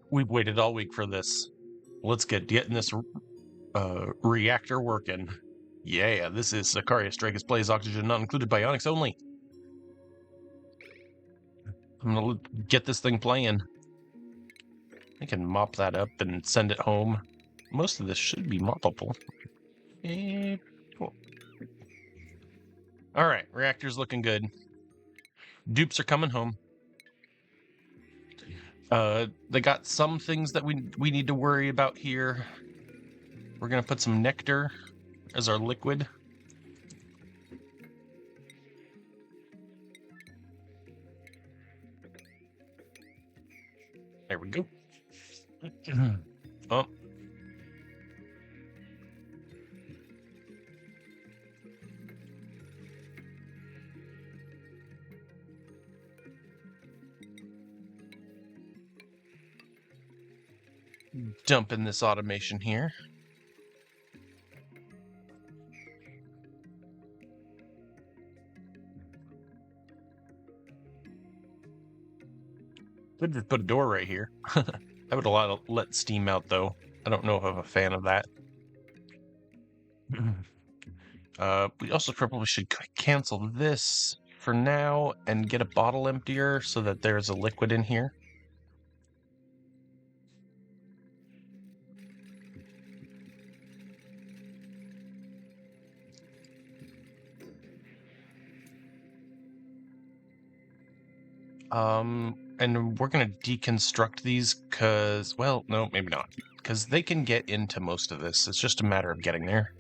We've waited all week for this. Let's getting this reactor working. Yeah, this is Sicarius Dracus Blaze Oxygen Not Included Bionics only. I'm gonna get this thing playing. I can mop that up and send it home. Most of this should be moppable. Cool. Alright, reactor's looking good. Dupes are coming home. They got some things that we need to worry about here. We're gonna put some nectar as our liquid. There we go. Oh. Dump in this automation here. Could just put a door right here. I would let steam out, though. I don't know if I'm a fan of that. We also probably should cancel this for now and get a bottle emptier so that there's a liquid in here. And we're gonna deconstruct these because, well, no, maybe not. Because they can get into most of this. It's just a matter of getting there.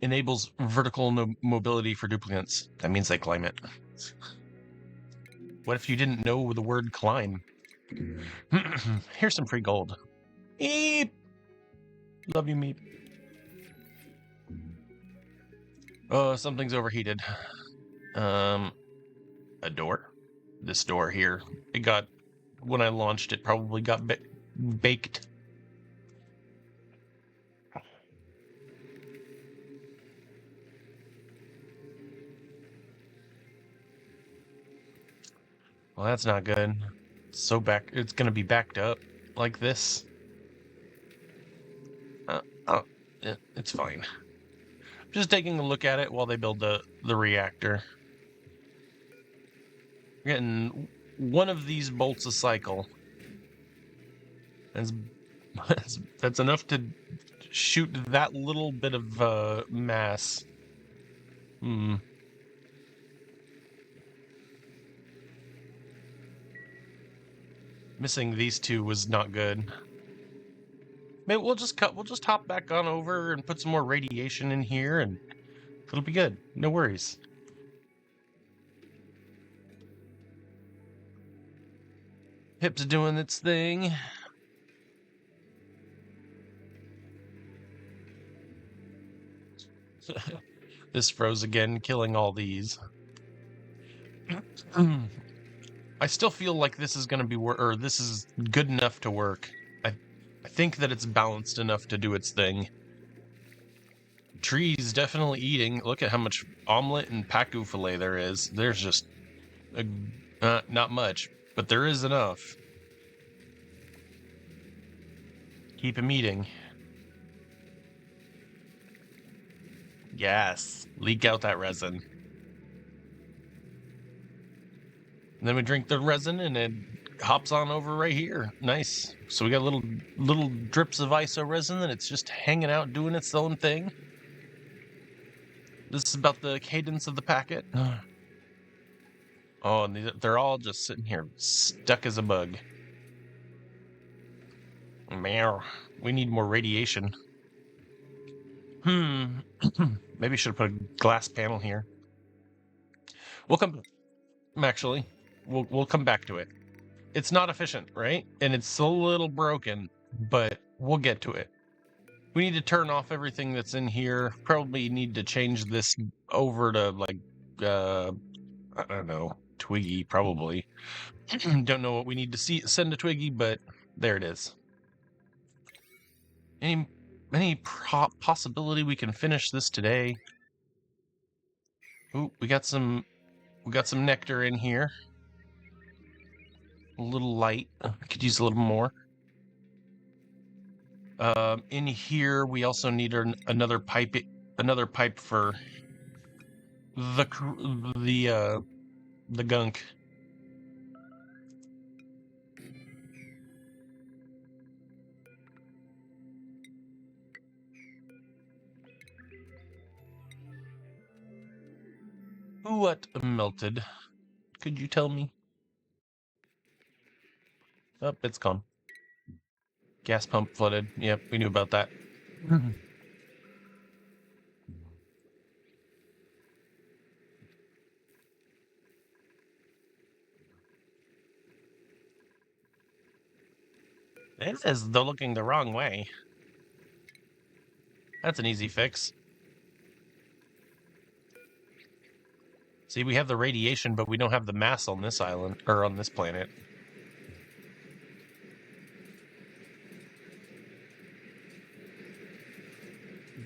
Enables vertical mobility for duplicates. That means they climb it. What if you didn't know the word climb? Here's some free gold. Eep! Love you, Meep. Oh, something's overheated. A door? This door here. It got, when I launched it, probably got baked. Well, that's not good. It's gonna be backed up like this. Yeah, it's fine. Just taking a look at it while they build the reactor. We're getting one of these bolts a cycle. That's enough to shoot that little bit of mass. Missing these two was not good. Maybe we'll just hop back on over and put some more radiation in here and it'll be good. No worries. Hip's doing its thing. This froze again, killing all these. I still feel like this is going to be this is good enough to work. I think that it's balanced enough to do its thing. Tree's definitely eating. Look at how much omelet and pacu filet there is. There's just not much, but there is enough. Keep him eating. Yes, leak out that resin. And then we drink the resin and it hops on over right here. Nice. So we got little drips of iso resin and it's just hanging out doing its own thing. This is about the cadence of the packet. Oh, and they're all just sitting here stuck as a bug. Meow. We need more radiation. Maybe I should have put a glass panel here. We'll come. Actually, we'll come back to it. It's not efficient, right? And it's a little broken, but we'll get to it. We need to turn off everything that's in here. Probably need to change this over to like, I don't know, Twiggy, probably. Don't know what we need to send to Twiggy, but there it is. Any possibility we can finish this today? Ooh, we got some nectar in here. A little light. Could use a little more. In here, we also need another pipe. Another pipe for the gunk. What melted? Could you tell me? Oh, it's gone. Gas pump flooded. Yep, we knew about that. It says they're looking the wrong way. That's an easy fix. See, we have the radiation, but we don't have the mass on this island, or on this planet.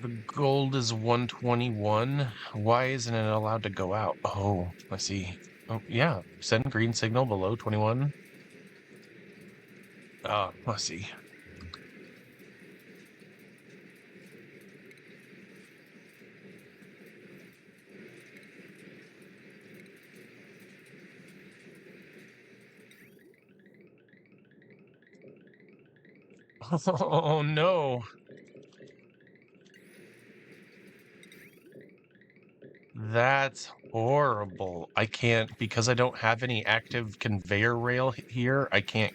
The gold is 121. Why isn't it allowed to go out? Oh, I see. Oh, yeah. Send green signal below 21. I see. Oh, no. That's horrible. I can't, because I don't have any active conveyor rail here, I can't.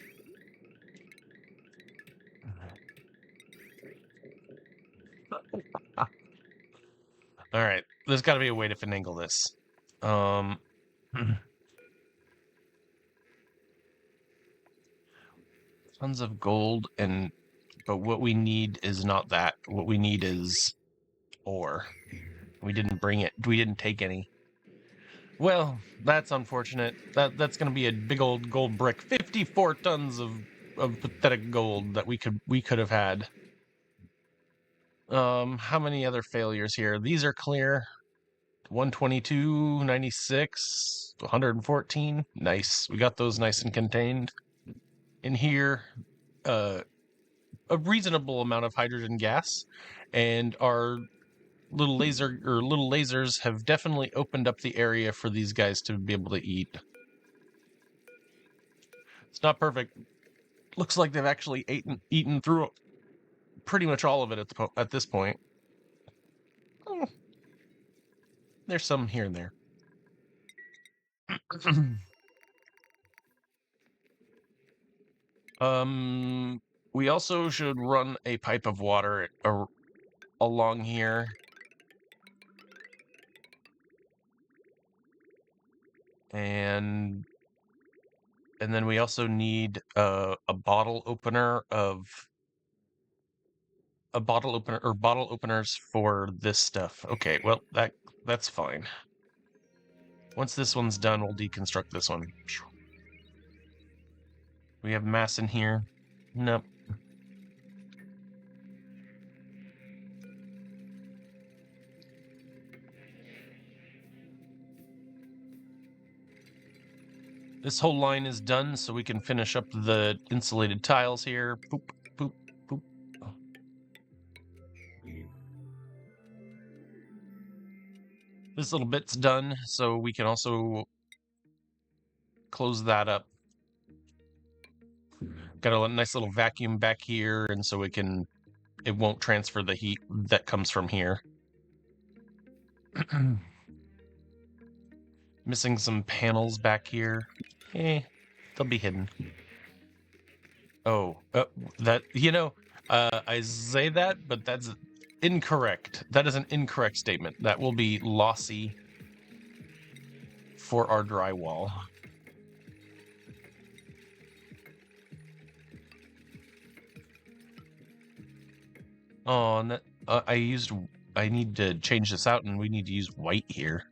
All right, there's got to be a way to finagle this. Tons of gold, but what we need is not that. What we need is ore. We didn't bring it. We didn't take any. Well, that's unfortunate. That's going to be a big old gold brick. 54 tons of pathetic gold that we could have had. How many other failures here? These are clear. 122, 96, 114. Nice. We got those nice and contained. In here, a reasonable amount of hydrogen gas, and our little lasers have definitely opened up the area for these guys to be able to eat. It's not perfect. Looks like they've actually eaten through pretty much all of it at this point. Oh, there's some here and there. We also should run a pipe of water along here. And then we also need a bottle opener or bottle openers for this stuff. Okay, well that's fine. Once this one's done, we'll deconstruct this one. We have mass in here. Nope. This whole line is done, so we can finish up the insulated tiles here. Boop, boop, boop. This little bit's done, so we can also close that up. Got a nice little vacuum back here, and so it won't transfer the heat that comes from here. Missing some panels back here. They'll be hidden. Oh, I say that, but that's incorrect. That is an incorrect statement. That will be lossy for our drywall. Oh, and I need to change this out, and we need to use white here.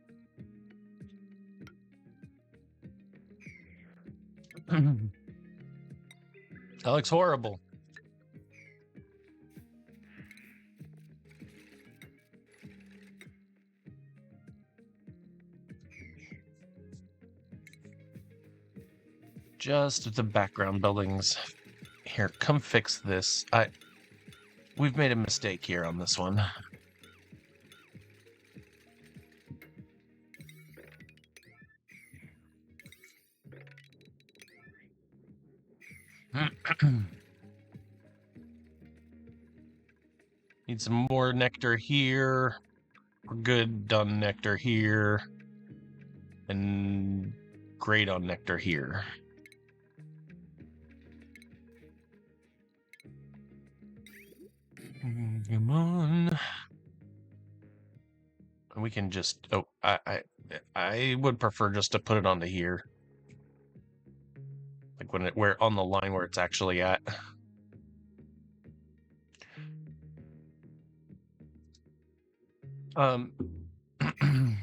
That looks horrible. Just the background buildings. Here, come fix this. We've made a mistake here on this one. Need some more nectar here. We're good. Done nectar here. And great on nectar here. Come on. We can just... Oh, I would prefer just to put it onto here. Like when we're on the line where it's actually at.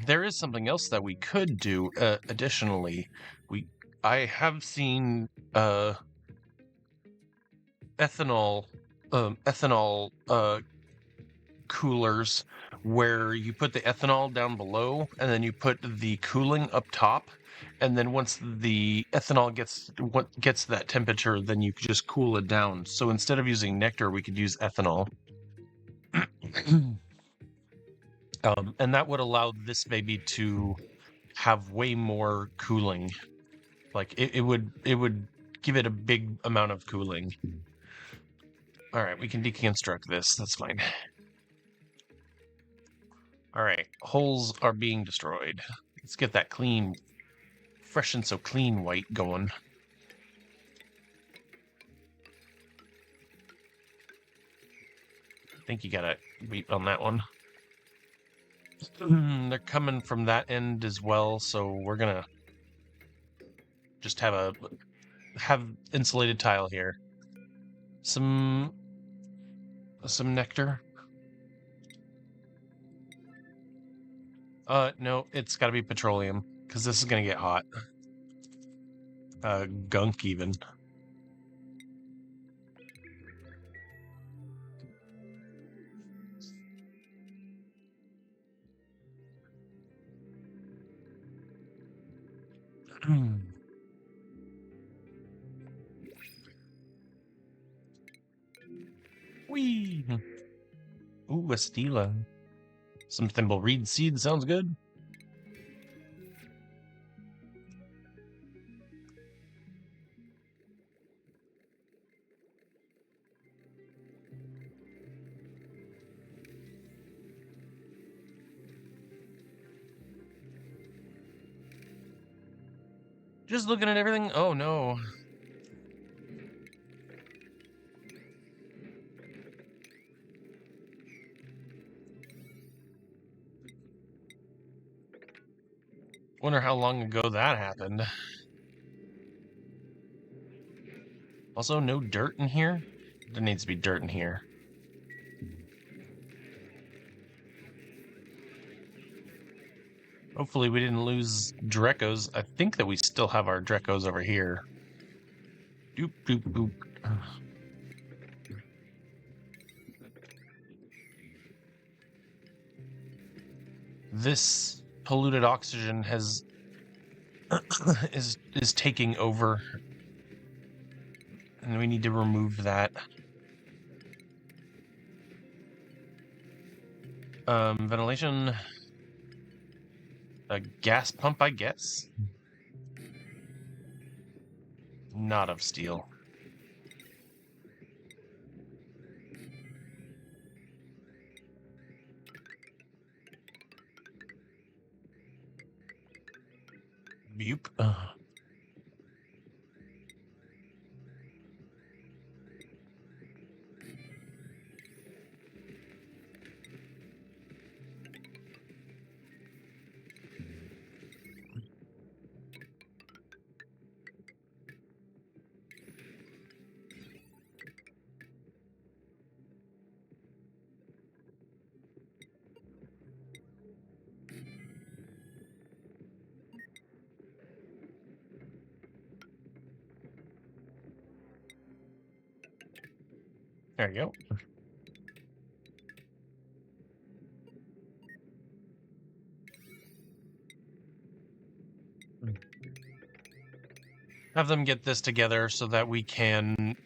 There is something else that we could do additionally. I have seen ethanol coolers where you put the ethanol down below and then you put the cooling up top, and then once the ethanol gets that temperature, then you just cool it down. So instead of using nectar, we could use ethanol. And that would allow this baby to have way more cooling. Like it would give it a big amount of cooling. All right, we can deconstruct this. That's fine. All right, holes are being destroyed. Let's get that clean, fresh and so clean white going. I think you gotta wait on that one. They're coming from that end as well, so we're gonna just have insulated tile here. Some nectar. No, it's gotta be petroleum, because this is gonna get hot. Gunk even. Whee! Ooh, a Stela. Some thimbleweed seed sounds good. Just looking at everything. Oh no. Wonder how long ago that happened. Also, no dirt in here? There needs to be dirt in here. Hopefully we didn't lose Drecos. I think that we still have our Drecos over here. Doop, doop, doop. This polluted oxygen has is taking over, and we need to remove that. Ventilation, a gas pump, I guess. Not of steel. Bupe. There you go. have them get this together so that we can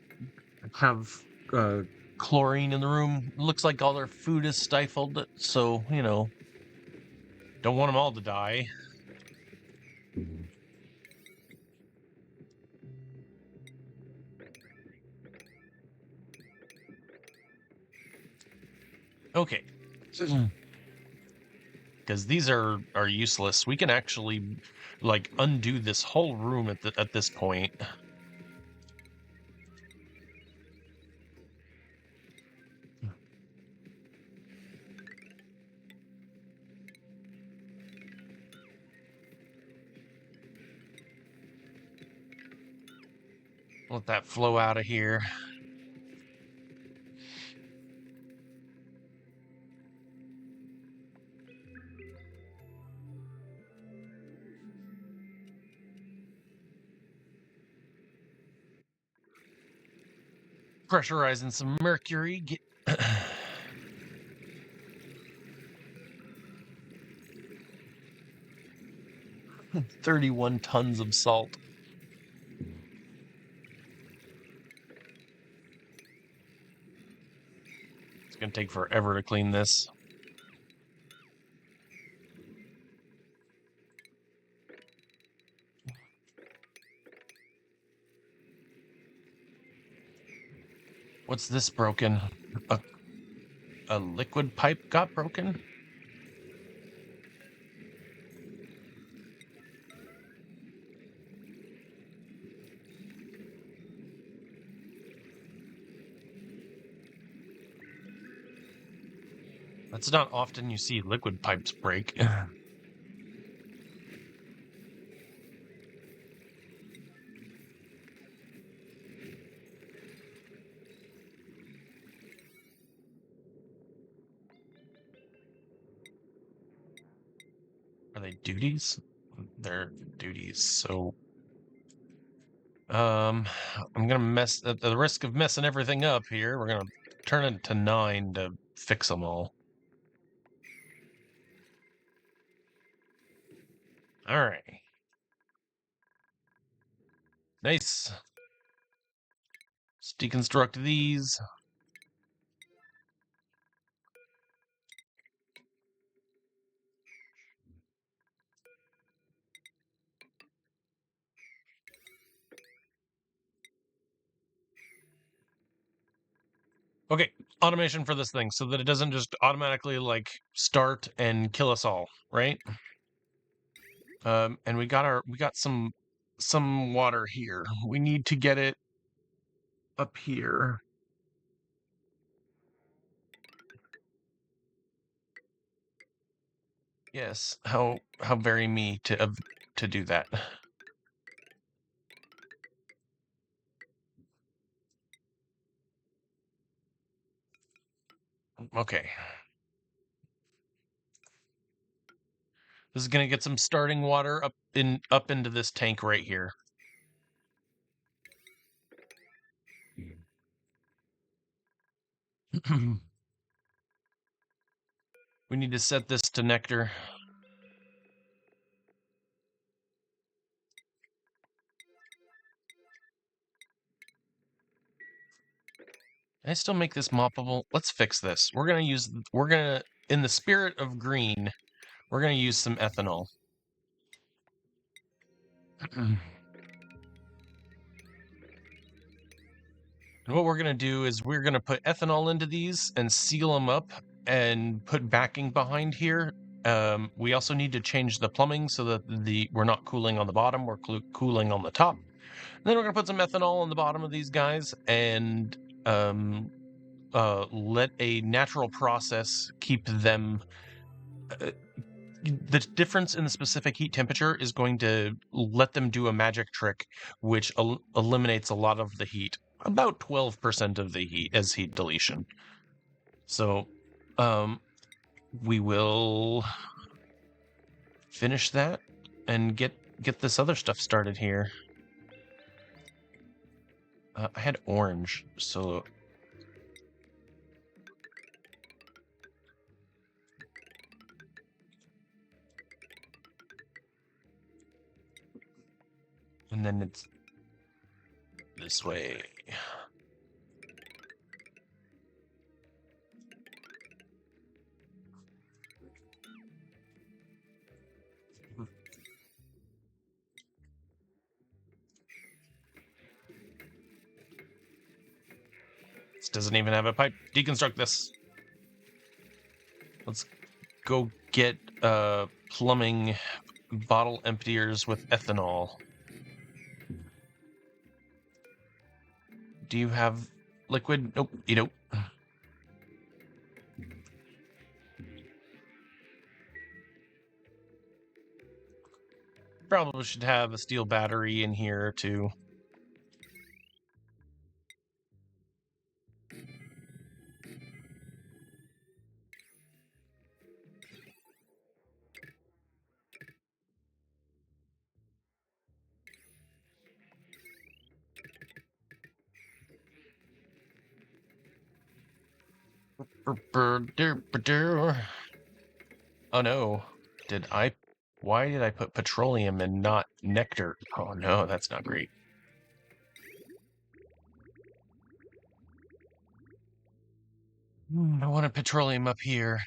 have chlorine in the room. Looks like all their food is stifled, so, you know, don't want them all to die. Okay. Because these are useless. We can actually, like, undo this whole room at this point. Let that flow out of here. Pressurizing some mercury. Get 31 tons of salt. It's gonna take forever to clean this. What's this broken? A liquid pipe got broken? That's not often you see liquid pipes break. Are they duties? They're duties, so I'm gonna mess at the risk of messing everything up here. We're gonna turn it to 9 to fix them all. All right. Nice. Let's deconstruct these. Okay, automation for this thing so that it doesn't just automatically like start and kill us all, right? And we got some water here. We need to get it up here. Yes, how very me to do that. Okay. This is gonna get some starting water up into this tank right here. We need to set this to nectar. Can I still make this moppable? Let's fix this. We're gonna, in the spirit of green, we're gonna use some ethanol. And what we're gonna do is we're gonna put ethanol into these and seal them up and put backing behind here. We also need to change the plumbing so that we're not cooling on the bottom, we're cooling on the top. And then we're gonna put some ethanol on the bottom of these guys and let a natural process keep them. The difference in the specific heat temperature is going to let them do a magic trick, which eliminates a lot of the heat, about 12% of the heat as heat deletion. So, we will finish that and get this other stuff started here. I had orange, so and then it's This way. This doesn't even have a pipe. Deconstruct this. Let's go get plumbing bottle emptiers with ethanol. Do you have liquid? Nope, you don't. Probably should have a steel battery in here too. Oh no. Why did I put petroleum and not nectar? Oh no, that's not great. I wanted petroleum up here.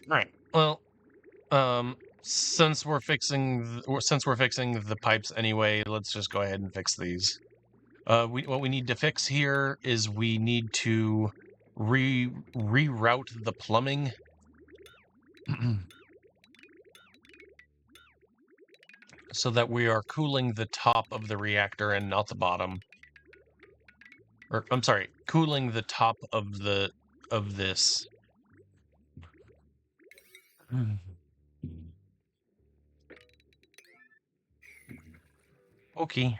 All right. Well, since we're fixing the pipes anyway, let's just go ahead and fix these. What we need to fix here is we need to reroute the plumbing. So that we are cooling the top of the reactor and not the bottom. Or I'm sorry, cooling the top of this. Okay.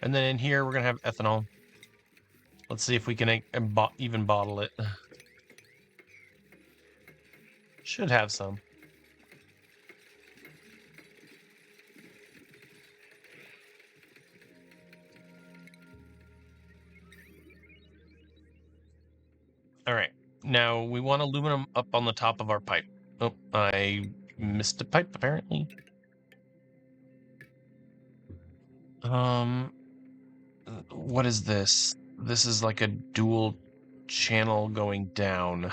And then in here we're gonna have ethanol. Let's see if we can even bottle it. Should have some. All right. Now we want aluminum up on the top of our pipe. Oh, I missed a pipe apparently. What is this? This is like a dual channel going down.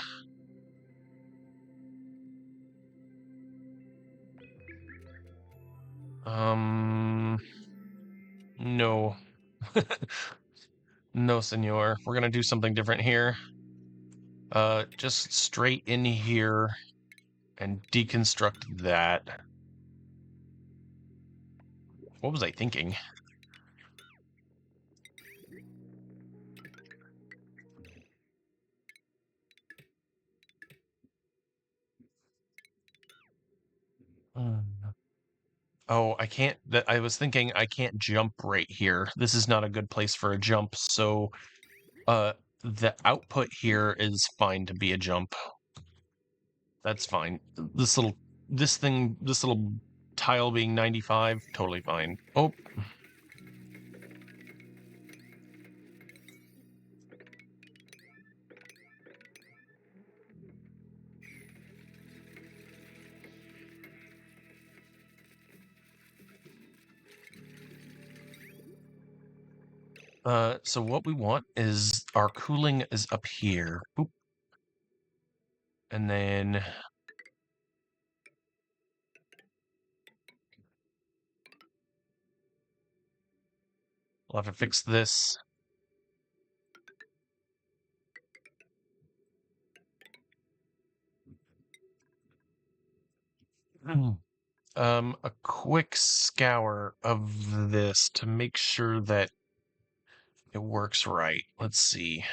No. No, senor. We're gonna do something different here. Just straight in here and deconstruct that. What was I thinking? Oh, I can't. I was thinking I can't jump right here. This is not a good place for a jump. So, the output here is fine to be a jump. That's fine. This little tile being 95, totally fine. Oh. So what we want is our cooling is up here. Oop. And then we'll have to fix this. A quick scour of this to make sure that it works right. Let's see.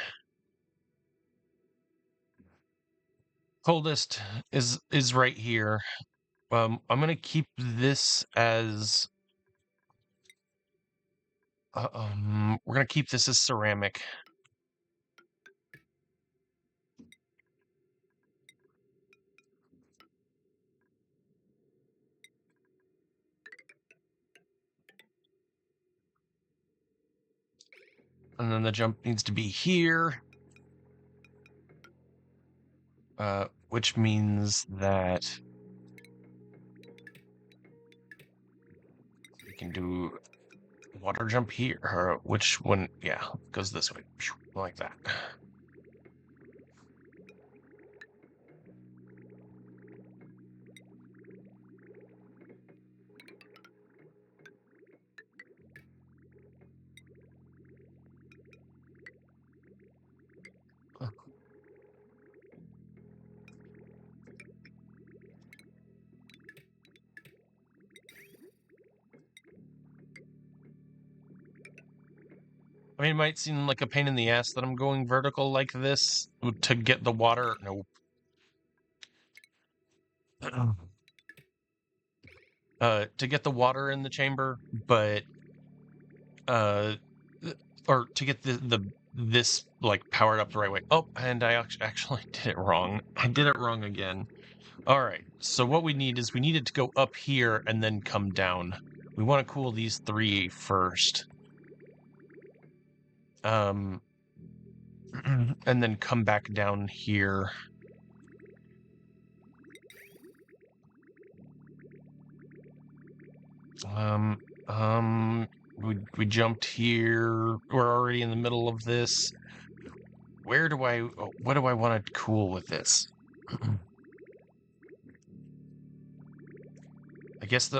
Coldest is right here. I'm gonna keep this as we're gonna keep this as ceramic. And then the jump needs to be here. Which means that we can do water jump here. Which one? Yeah, goes this way. Like that. I mean, it might seem like a pain in the ass that I'm going vertical like this to get the water. Nope. To get the water in the chamber, but or to get this like powered up the right way. Oh, and I actually did it wrong. I did it wrong again. All right. So what we need is we needed to go up here and then come down. We want to cool these three first. And then come back down here. We jumped here. We're already in the middle of this. What do I want to cool with this? I guess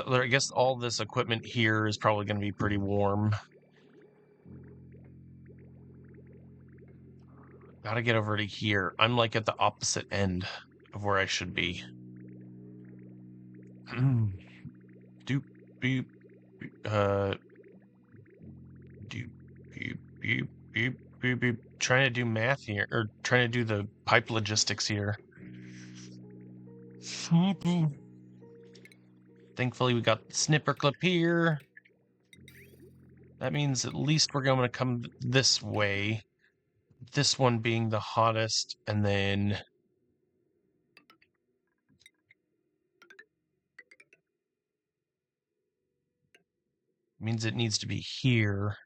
all this equipment here is probably going to be pretty warm. Gotta get over to here. I'm like at the opposite end of where I should be. Doop beep. Doop beep beep beep beep beep. Trying to do math here, or trying to do the pipe logistics here. Thankfully, we got the snipper clip here. That means at least we're going to come this way. This one being the hottest, and then means it needs to be here.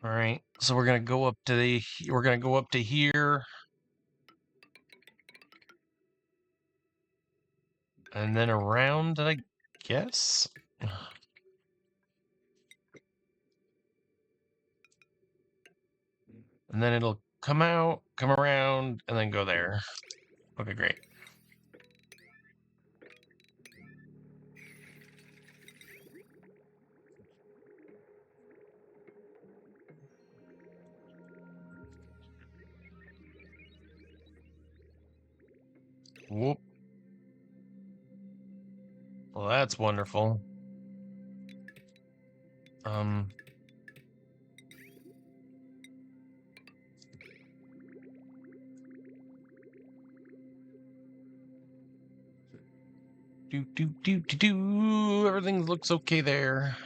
All right, so we're gonna go up to here, and then around, I guess. And then it'll come out, come around, and then go there. Okay, great. Whoop. Well, that's wonderful. Everything looks okay there.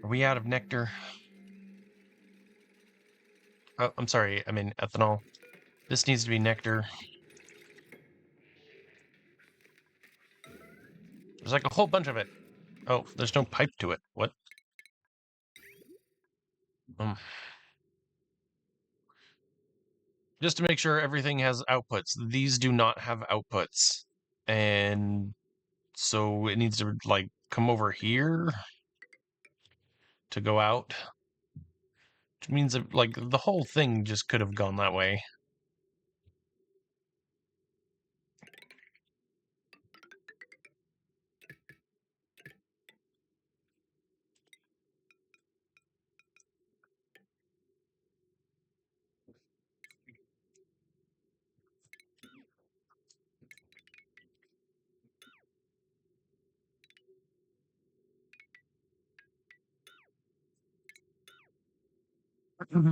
Are we out of nectar? Oh, I'm sorry, I mean ethanol. This needs to be nectar. There's like a whole bunch of it. Oh, there's no pipe to it. What? Just to make sure everything has outputs. These do not have outputs. And so it needs to like come over here to go out. Which means that, like, the whole thing just could have gone that way. I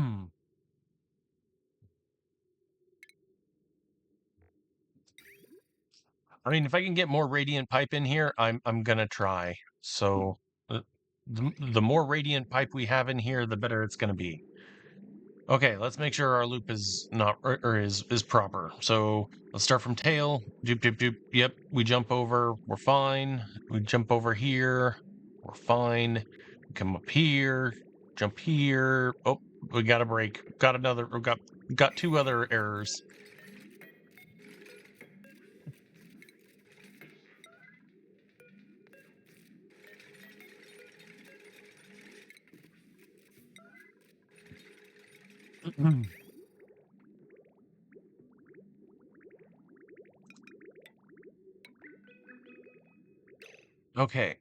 mean, if I can get more radiant pipe in here, I'm gonna try. So the more radiant pipe we have in here, the better it's gonna be. Okay, let's make sure our loop is not or is proper. So let's start from tail. Doop doop doop. Yep, we jump over. We're fine. We jump over here. We're fine. We come up here. Jump here. Oh, we got a break. Got another. We got two other errors. Okay.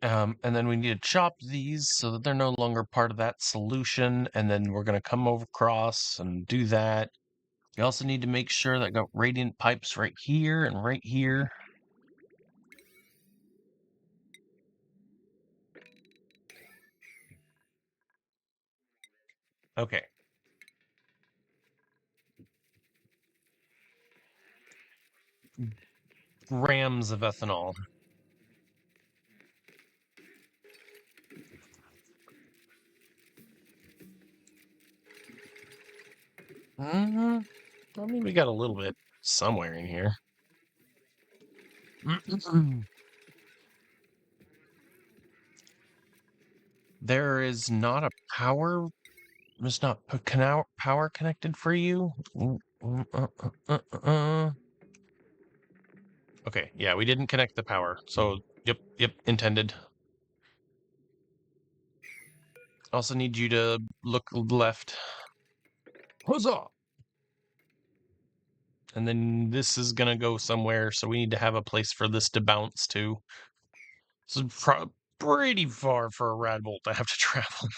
And then we need to chop these so that they're no longer part of that solution. And then we're going to come over across and do that. We also need to make sure that I got radiant pipes right here and right here. Okay. Grams of ethanol. I mean, we got a little bit somewhere in here. There is not a power. There's not power connected for you. Okay, yeah, we didn't connect the power. So, yep, intended. Also need you to look left. Huzzah! And then this is gonna go somewhere, so we need to have a place for this to bounce to. This is pretty far for a rad bolt to have to travel.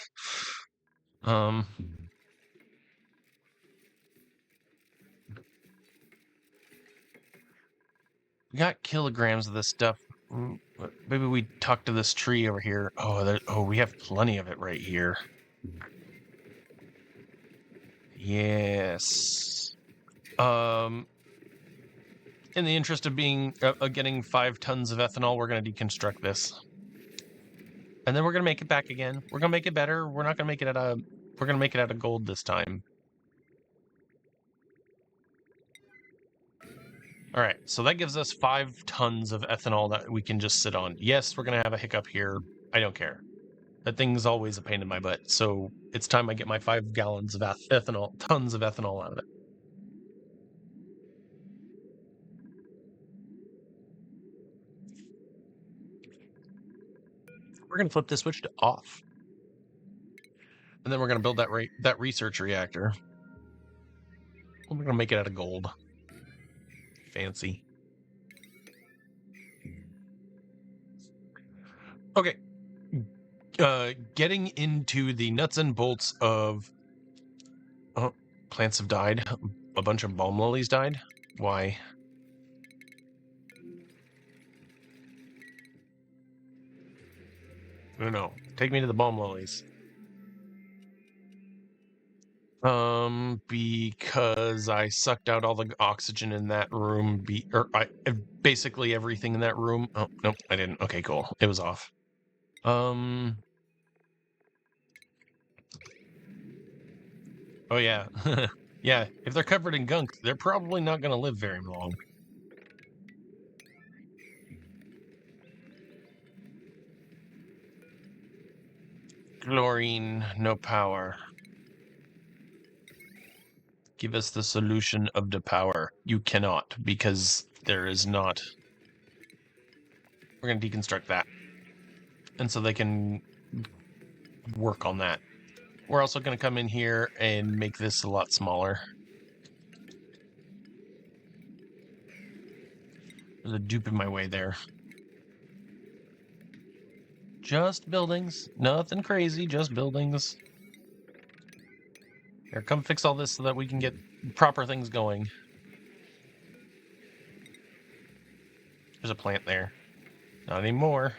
We got kilograms of this stuff. Maybe we talk to this tree over here. Oh, we have plenty of it right here. Yes. In the interest of getting 5 tons of ethanol, we're going to deconstruct this. And then we're going to make it back again. We're going to make it better. We're not going to make it we're going to make it out of gold this time. All right, so that gives us 5 tons of ethanol that we can just sit on. Yes, we're going to have a hiccup here. I don't care. That thing's always a pain in my butt. So it's time I get my 5 gallons of ethanol, tons of ethanol out of it. We're going to flip this switch to off. And then we're going to build that research reactor. We're going to make it out of gold. Fancy. Okay. Getting into the nuts and bolts of... Oh, plants have died. A bunch of balm lilies died. Why? No. Take me to the balm lilies. Because I sucked out all the oxygen in that room, basically everything in that room. Oh, nope, I didn't. Okay, cool. It was off. Oh yeah. Yeah, if they're covered in gunk, they're probably not going to live very long. Chlorine, no power. Give us the solution of the power. You cannot, because there is not. We're going to deconstruct that. And so they can work on that. We're also going to come in here and make this a lot smaller. There's a dupe in my way there. Just buildings. Nothing crazy, just buildings. Here, come fix all this so that we can get proper things going. There's a plant there. Not anymore.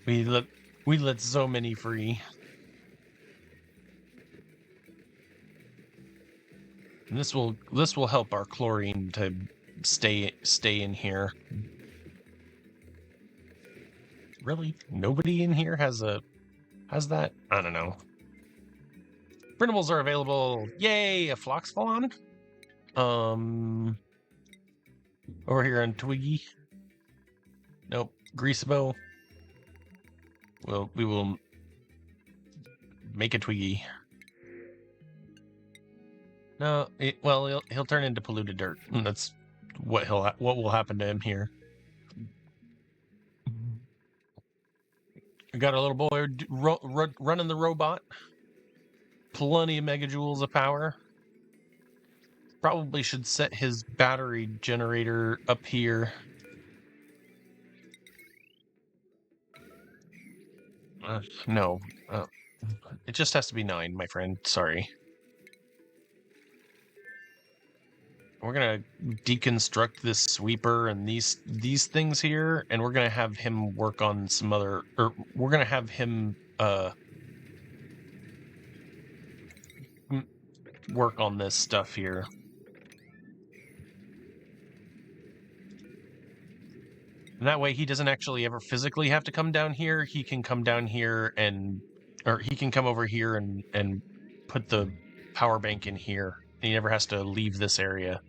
we let so many free. And this will help our chlorine to stay in here. Really? Nobody in here has that? I don't know. Printables are available. Yay, a Floxfalon. Over here on Twiggy. Nope. Greasebo. Well, we will make a Twiggy. No, well, he'll turn into polluted dirt. And that's what will happen to him here. We got a little boy running the robot. Plenty of megajoules of power. Probably should set his battery generator up here. No. It just has to be 9, my friend. Sorry. We're gonna deconstruct this sweeper and these things here, and we're gonna have him work on some other, or we're gonna have him work on this stuff here. And that way he doesn't actually ever physically have to come down here. He can come down here or he can come over here and put the power bank in here. He never has to leave this area.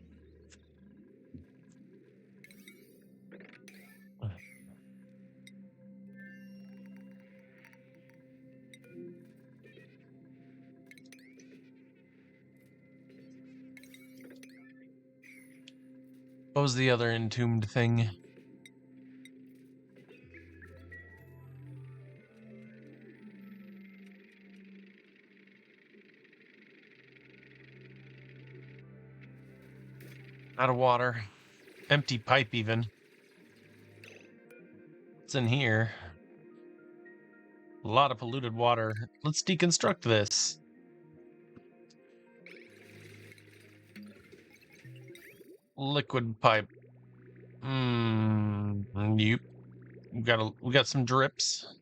What was the other entombed thing? Out of water. Empty pipe even. What's in here? A lot of polluted water. Let's deconstruct this. Liquid pipe. Nope. We got some drips.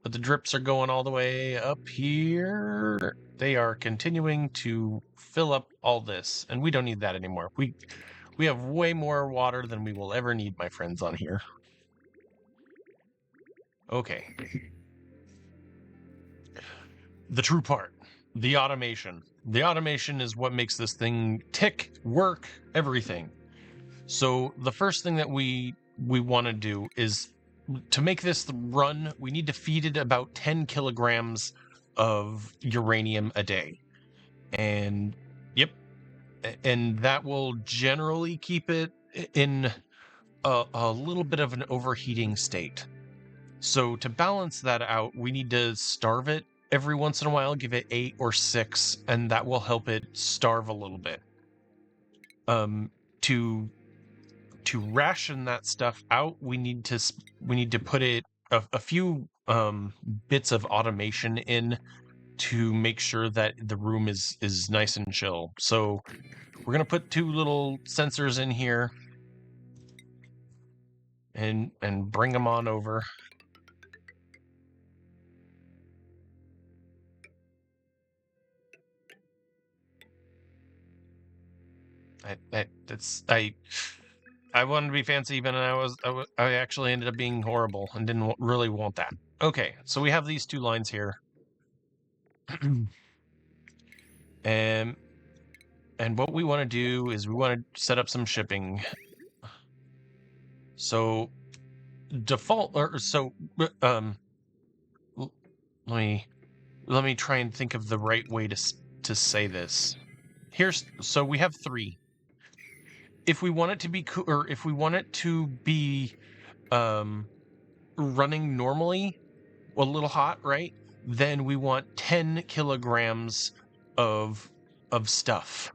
But the drips are going all the way up here. They are continuing to fill up all this, and we don't need that anymore. We have way more water than we will ever need, my friends, on here. Okay. The true part. The automation. The automation is what makes this thing tick, work, everything. So the first thing that we want to do is to make this run, we need to feed it about 10 kilograms of uranium a day. And yep. And that will generally keep it in a little bit of an overheating state. So to balance that out, we need to starve it every once in a while, give it 8 or 6, and that will help it starve a little bit. To ration that stuff out, we need to put it a few bits of automation in to make sure that the room is nice and chill. So we're gonna put 2 little sensors in here and bring them on over. I wanted to be fancy, but I actually ended up being horrible and didn't really want that. Okay, so we have these 2 lines here. And what we want to do is we want to set up some shipping. So default, or so let me try and think of the right way to say this. So we have 3. If we want it to be or if we want it to be running normally, a little hot, right? Then we want 10 kilograms of stuff.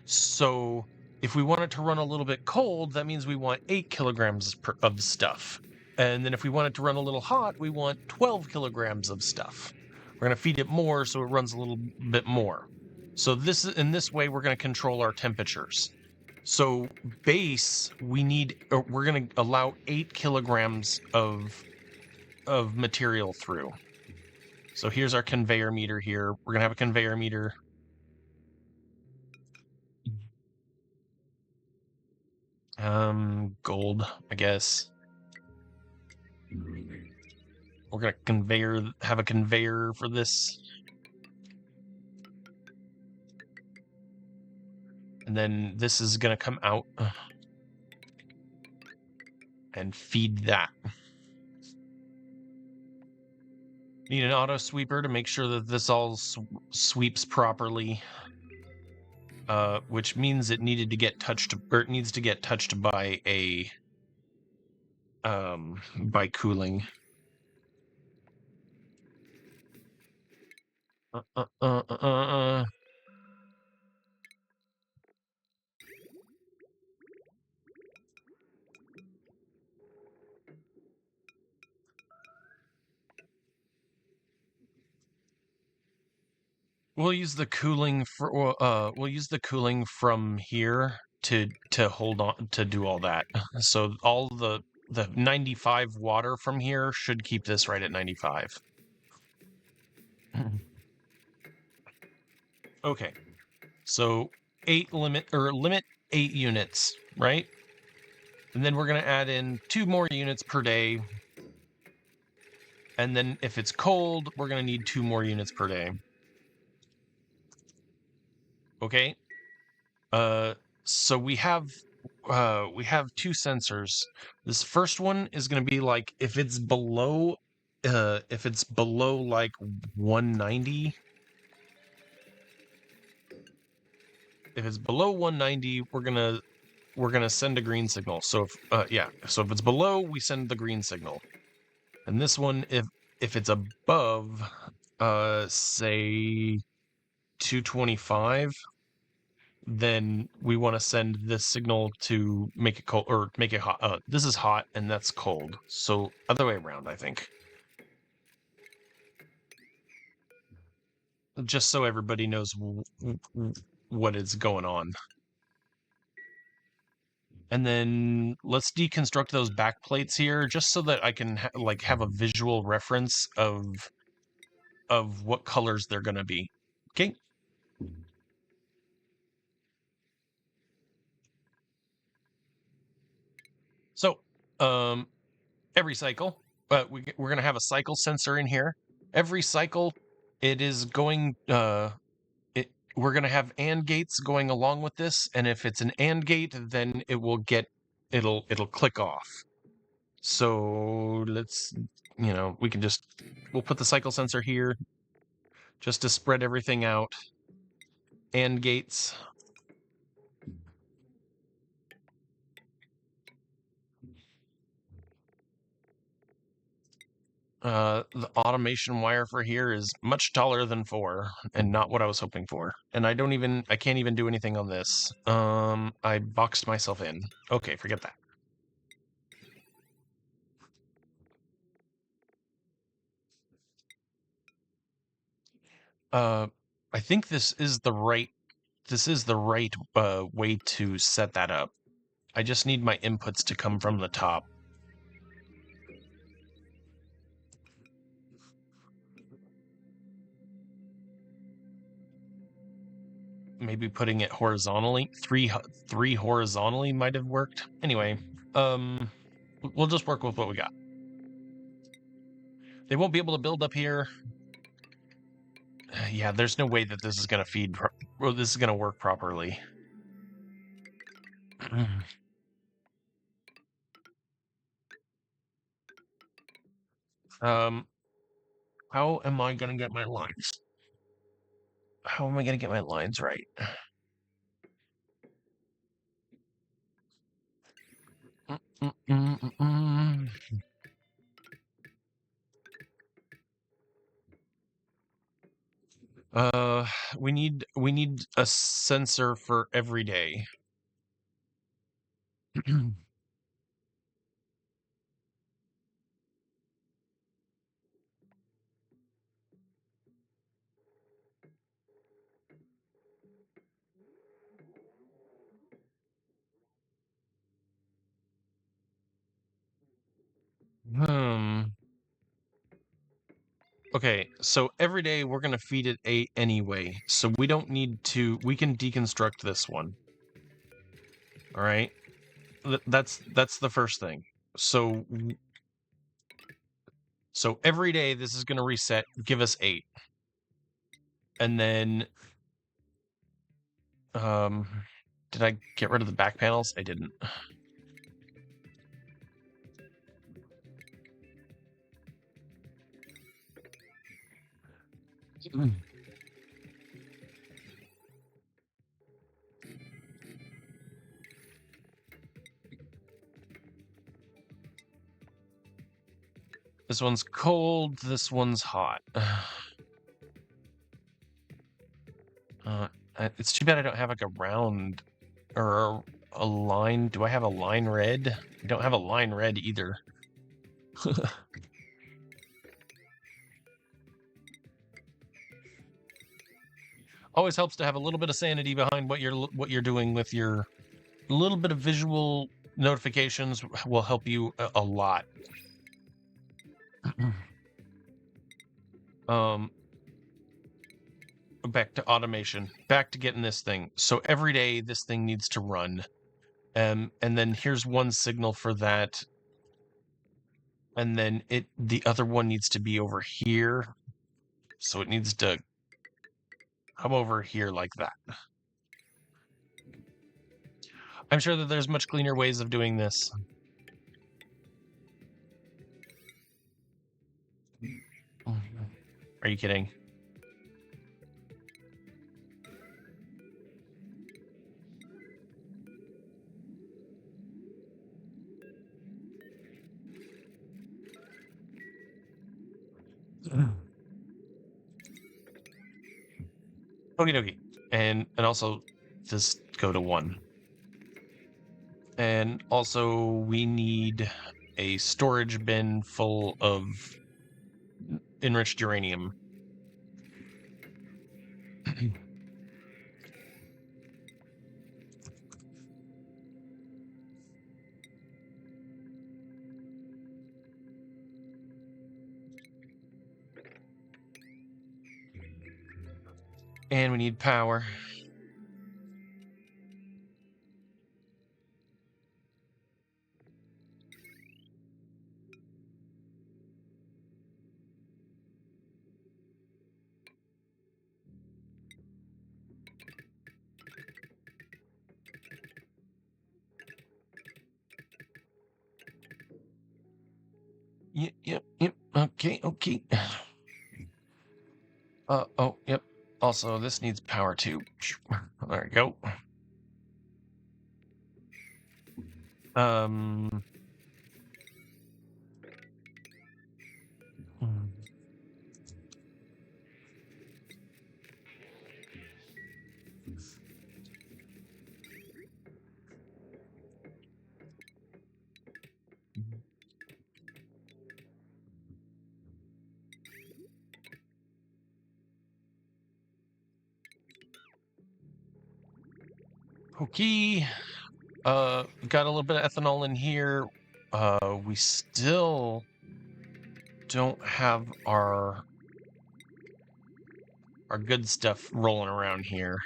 So if we want it to run a little bit cold, that means we want 8 kilograms of stuff. And then if we want it to run a little hot, we want 12 kilograms of stuff. We're going to feed it more so it runs a little bit more. So in this way, we're going to control our temperatures. So base, we're going to allow 8 kilograms of of material through. So here's our conveyor meter here. We're gonna have a conveyor meter. Gold, I guess. We're gonna have a conveyor for this. And then this is gonna come out and feed that. Need an auto sweeper to make sure that this all sweeps properly. Which means it needed to get touched, or it needs to get touched by a by cooling. We'll use the cooling we'll use the cooling from here to hold on to do all that. So all the 95 water from here should keep this right at 95. Okay. So limit 8 units, right? And then we're going to add in 2 more units per day. And then if it's cold, we're going to need 2 more units per day. Okay. So we have 2 sensors. This first one is going to be like if it's below like 190. If it's below 190, we're gonna send a green signal. So so if it's below, we send the green signal. And this one, if it's above, say 225, then we want to send this signal to make it cold or make it hot. This is hot and that's cold. So other way around, I think. Just so everybody knows what is going on. And then let's deconstruct those back plates here, just so that I can have a visual reference of what colors they're going to be. Okay. So, every cycle, but we're going to have a cycle sensor in here. Every cycle, it is going. We're going to have AND gates going along with this, and if it's an AND gate, then it will it'll click off. So let's, we'll put the cycle sensor here just to spread everything out. AND gates. The automation wire for here is much taller than 4 and not what I was hoping for. And I can't even do anything on this. I boxed myself in. Okay, forget that. I think this is the right way to set that up. I just need my inputs to come from the top. Maybe putting it horizontally, three horizontally might have worked. Anyway, we'll just work with what we got. They won't be able to build up here. Yeah, there's no way that this is going to feed, or this is going to work properly. How am I going to get my lines? How am I going to get my lines right? We need a sensor for every day. Hmm. Okay, so every day we're gonna feed it 8 anyway, so we don't need to. We can deconstruct this one. All right, that's the first thing. So every day this is gonna reset, give us 8, and then did I get rid of the back panels? I didn't. This one's cold, this one's hot. It's too bad I don't have like a round or a line. Do I have a line red? I don't have a line red either. Always helps to have a little bit of sanity behind what you're doing with your little bit of visual notifications will help you a lot. Back to automation, back to getting this thing. So every day this thing needs to run. And then here's one signal for that. And then the other one needs to be over here. So it needs to come over here like that. I'm sure that there's much cleaner ways of doing this. Are you kidding? Okie dokie. And also just go to 1. And also we need a storage bin full of enriched uranium. And we need power. Yep. Okay. Oh, yep. Also, this needs power too. There we go. Um. Okay. Got a little bit of ethanol in here. We still don't have our good stuff rolling around here.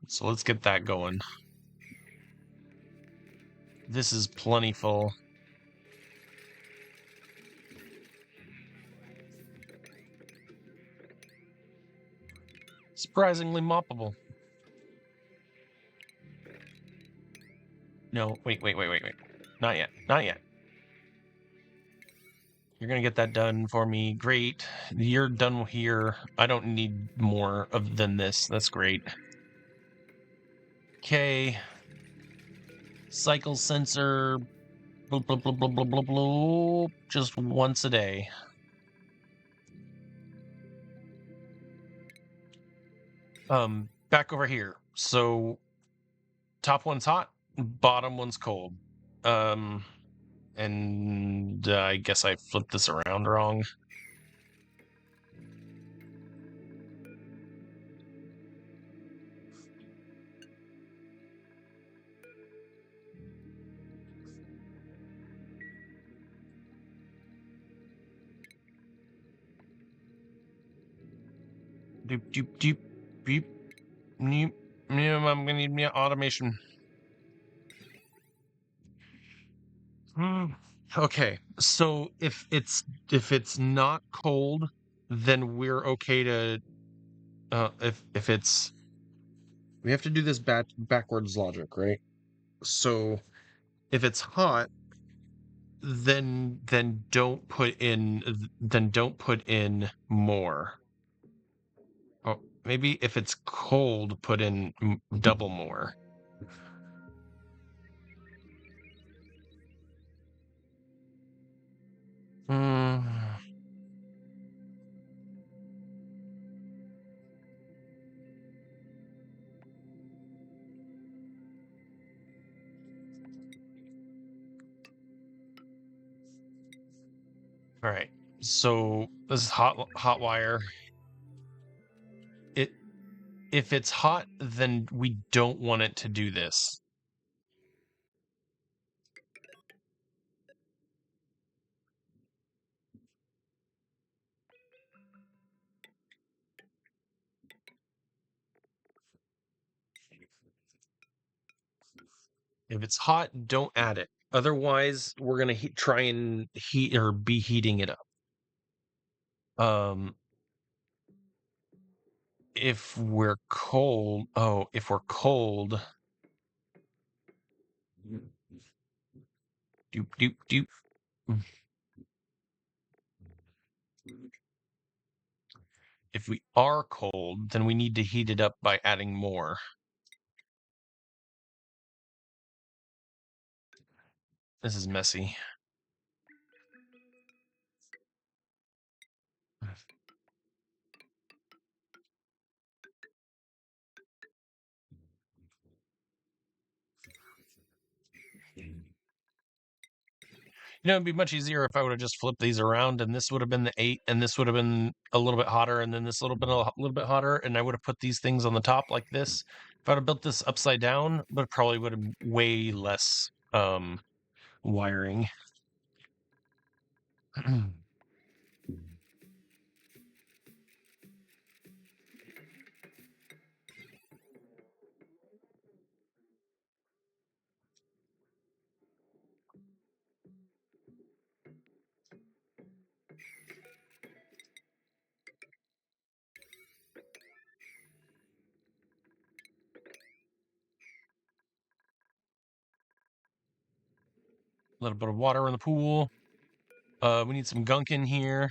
So let's get that going. This is plentiful. Surprisingly moppable. No, wait. Not yet. You're gonna get that done for me. Great. You're done here. I don't need more than this. That's great. Okay. Cycle sensor. Bloop, bloop, bloop, bloop, bloop, bloop, bloop. Just once a day. Back over here. So top one's hot, bottom one's cold. And I guess I flipped this around wrong. Doop, doop, doop, beep, neep, neep. I'm gonna need me automation. Okay, so if it's not cold, then we're okay to if it's we have to do this backwards logic, right? So if it's hot, then don't put in more. Oh, maybe if it's cold, put in double more. Mm. All right. So this is hot wire. It if it's hot, then we don't want it to do this. If it's hot, don't add it. Otherwise, we're gonna try and heat or be heating it up. If we're cold, if we're cold, doop doop doop. If we are cold, then we need to heat it up by adding more. This is messy. It'd be much easier if I would have just flipped these around, and this would have been the 8, and this would have been a little bit hotter, and then this would have been a little bit hotter, and I would have put these things on the top like this. If I'd have built this upside down, but it probably would have been way less wiring. A little bit of water in the pool. We need some gunk in here.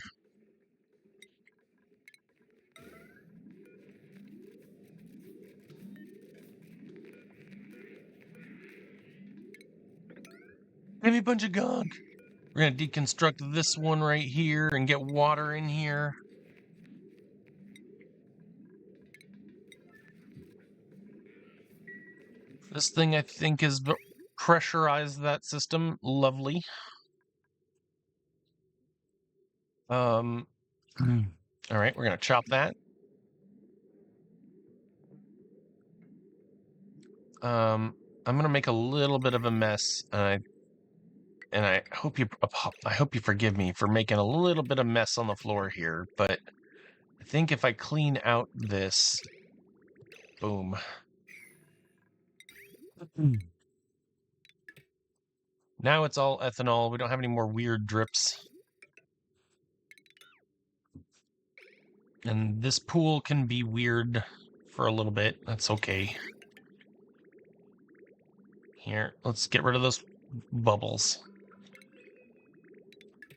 Maybe a bunch of gunk. We're gonna deconstruct this one right here and get water in here. This thing I think is pressurized that system. Lovely. All right, we're gonna chop that. I'm gonna make a little bit of a mess, and I hope you forgive me for making a little bit of mess on the floor here, but I think if I clean out this, boom. Now it's all ethanol. We don't have any more weird drips. And this pool can be weird for a little bit. That's okay. Here, let's get rid of those bubbles.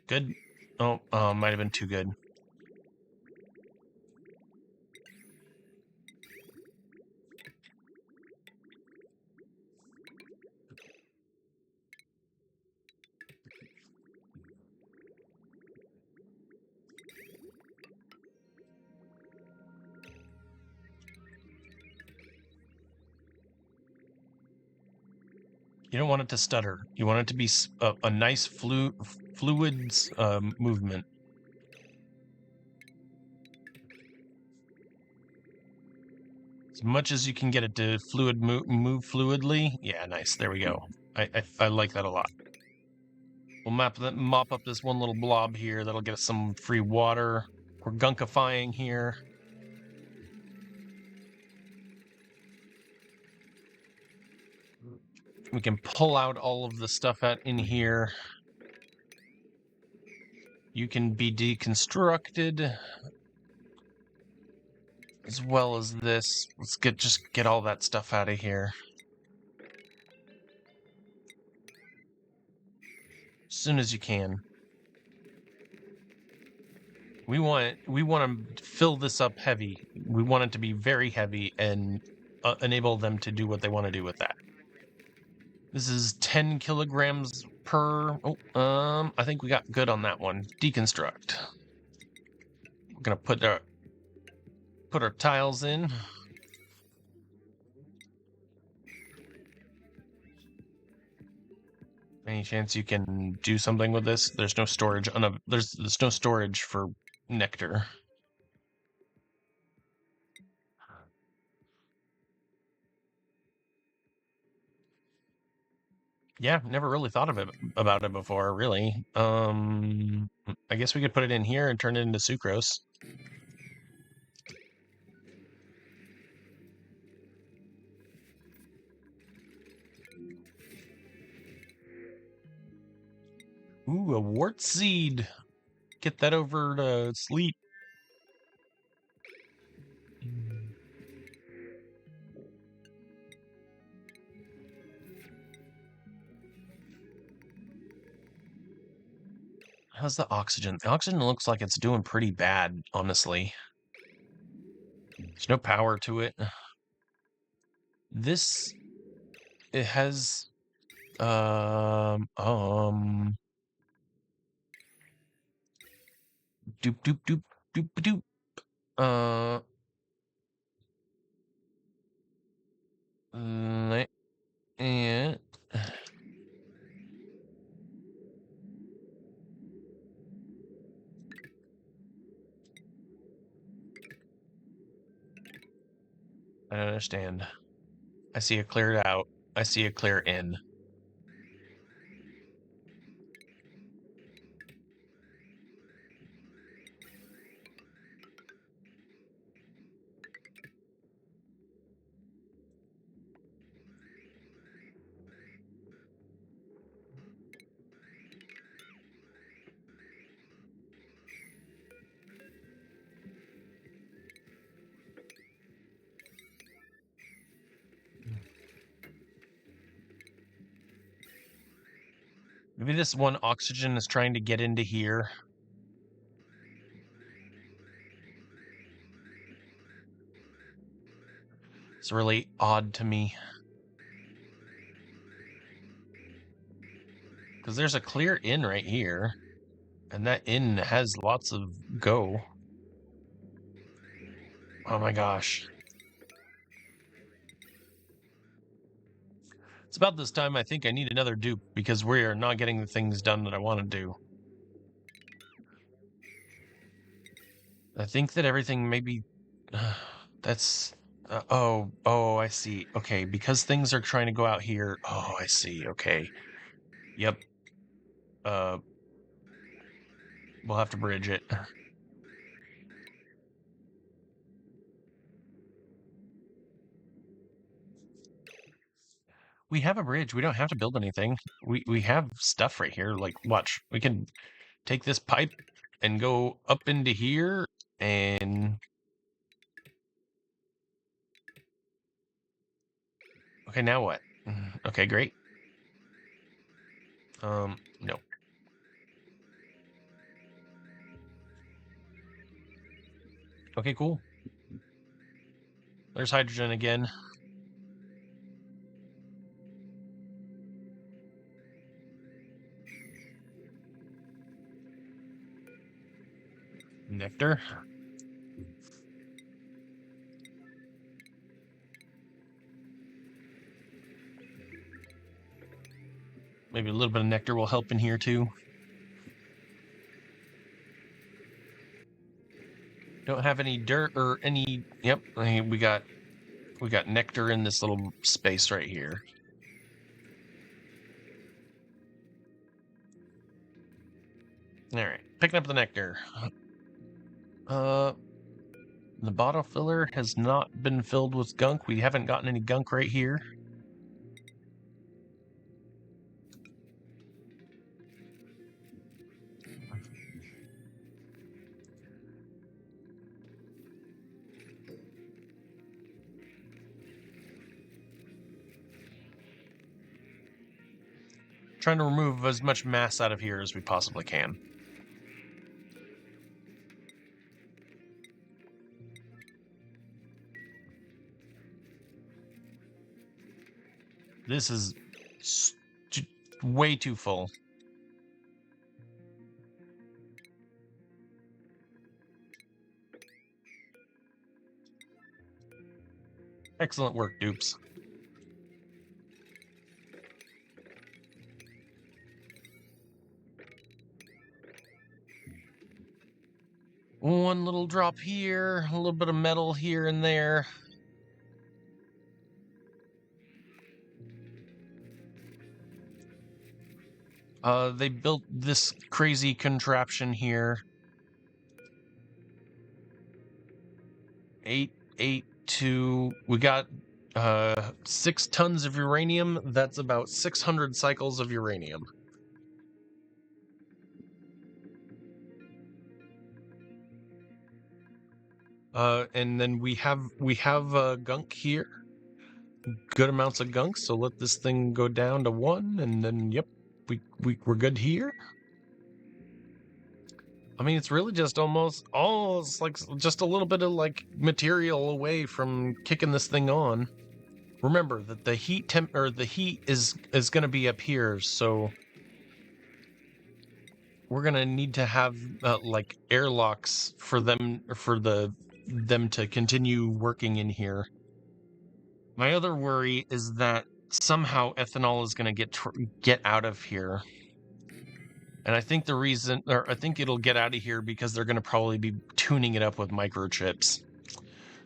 Good. Oh, might have been too good. You don't want it to stutter. You want it to be a nice fluid movement. As much as you can get it to move fluidly. Yeah, nice. There we go. I like that a lot. We'll mop up this one little blob here. That'll get us some free water. We're gunkifying here. We can pull out all of the stuff out in here. You can be deconstructed, as well as this. Let's just get all that stuff out of here. As soon as you can. We want to fill this up heavy. We want it to be very heavy and enable them to do what they want to do with that. This is 10 kilograms per. Oh, I think we got good on that one. Deconstruct. We're gonna put our tiles in. Any chance you can do something with this? There's no storage. There's no storage for nectar. Yeah, never really thought about it before, really. I guess we could put it in here and turn it into sucrose. Ooh, a wart seed. Get that over to sleep. How's the oxygen? The oxygen looks like it's doing pretty bad, honestly. There's no power to it. This, it has, doop doop doop doop doop. Yeah. I don't understand. I see a cleared out. I see a clear in. Maybe this one oxygen is trying to get into here. It's really odd to me. Because there's a clear in right here. And that in has lots of go. Oh my gosh. It's about this time I think I need another dupe because we are not getting the things done that I want to do. I think that everything maybe... that's... oh, I see. Okay, because things are trying to go out here. Oh, I see. Okay. Yep. We'll have to bridge it. We have a bridge. We don't have to build anything. We have stuff right here. Like, watch. We can take this pipe and go up into here and... Okay, now what? Okay, great. No. Okay, cool. There's hydrogen again. Nectar. Maybe a little bit of nectar will help in here too. Don't have any dirt or any... Yep, we got nectar in this little space right here. Alright, picking up the nectar. The bottle filler has not been filled with gunk. We haven't gotten any gunk right here. Trying to remove as much mass out of here as we possibly can. This is way too full. Excellent work, dupes. One little drop here, a little bit of metal here and there. They built this crazy contraption here. 882. We got 6 tons of uranium. That's about 600 cycles of uranium. And then we have gunk here. Good amounts of gunk, so let this thing go down to 1, and then yep, we're good here. I mean, it's really just almost like just a little bit of like material away from kicking this thing on. Remember that the heat is going to be up here, so we're going to need to have like airlocks for them to continue working in here. My other worry is that somehow ethanol is going to get out of here. And I think I think it'll get out of here because they're going to probably be tuning it up with microchips.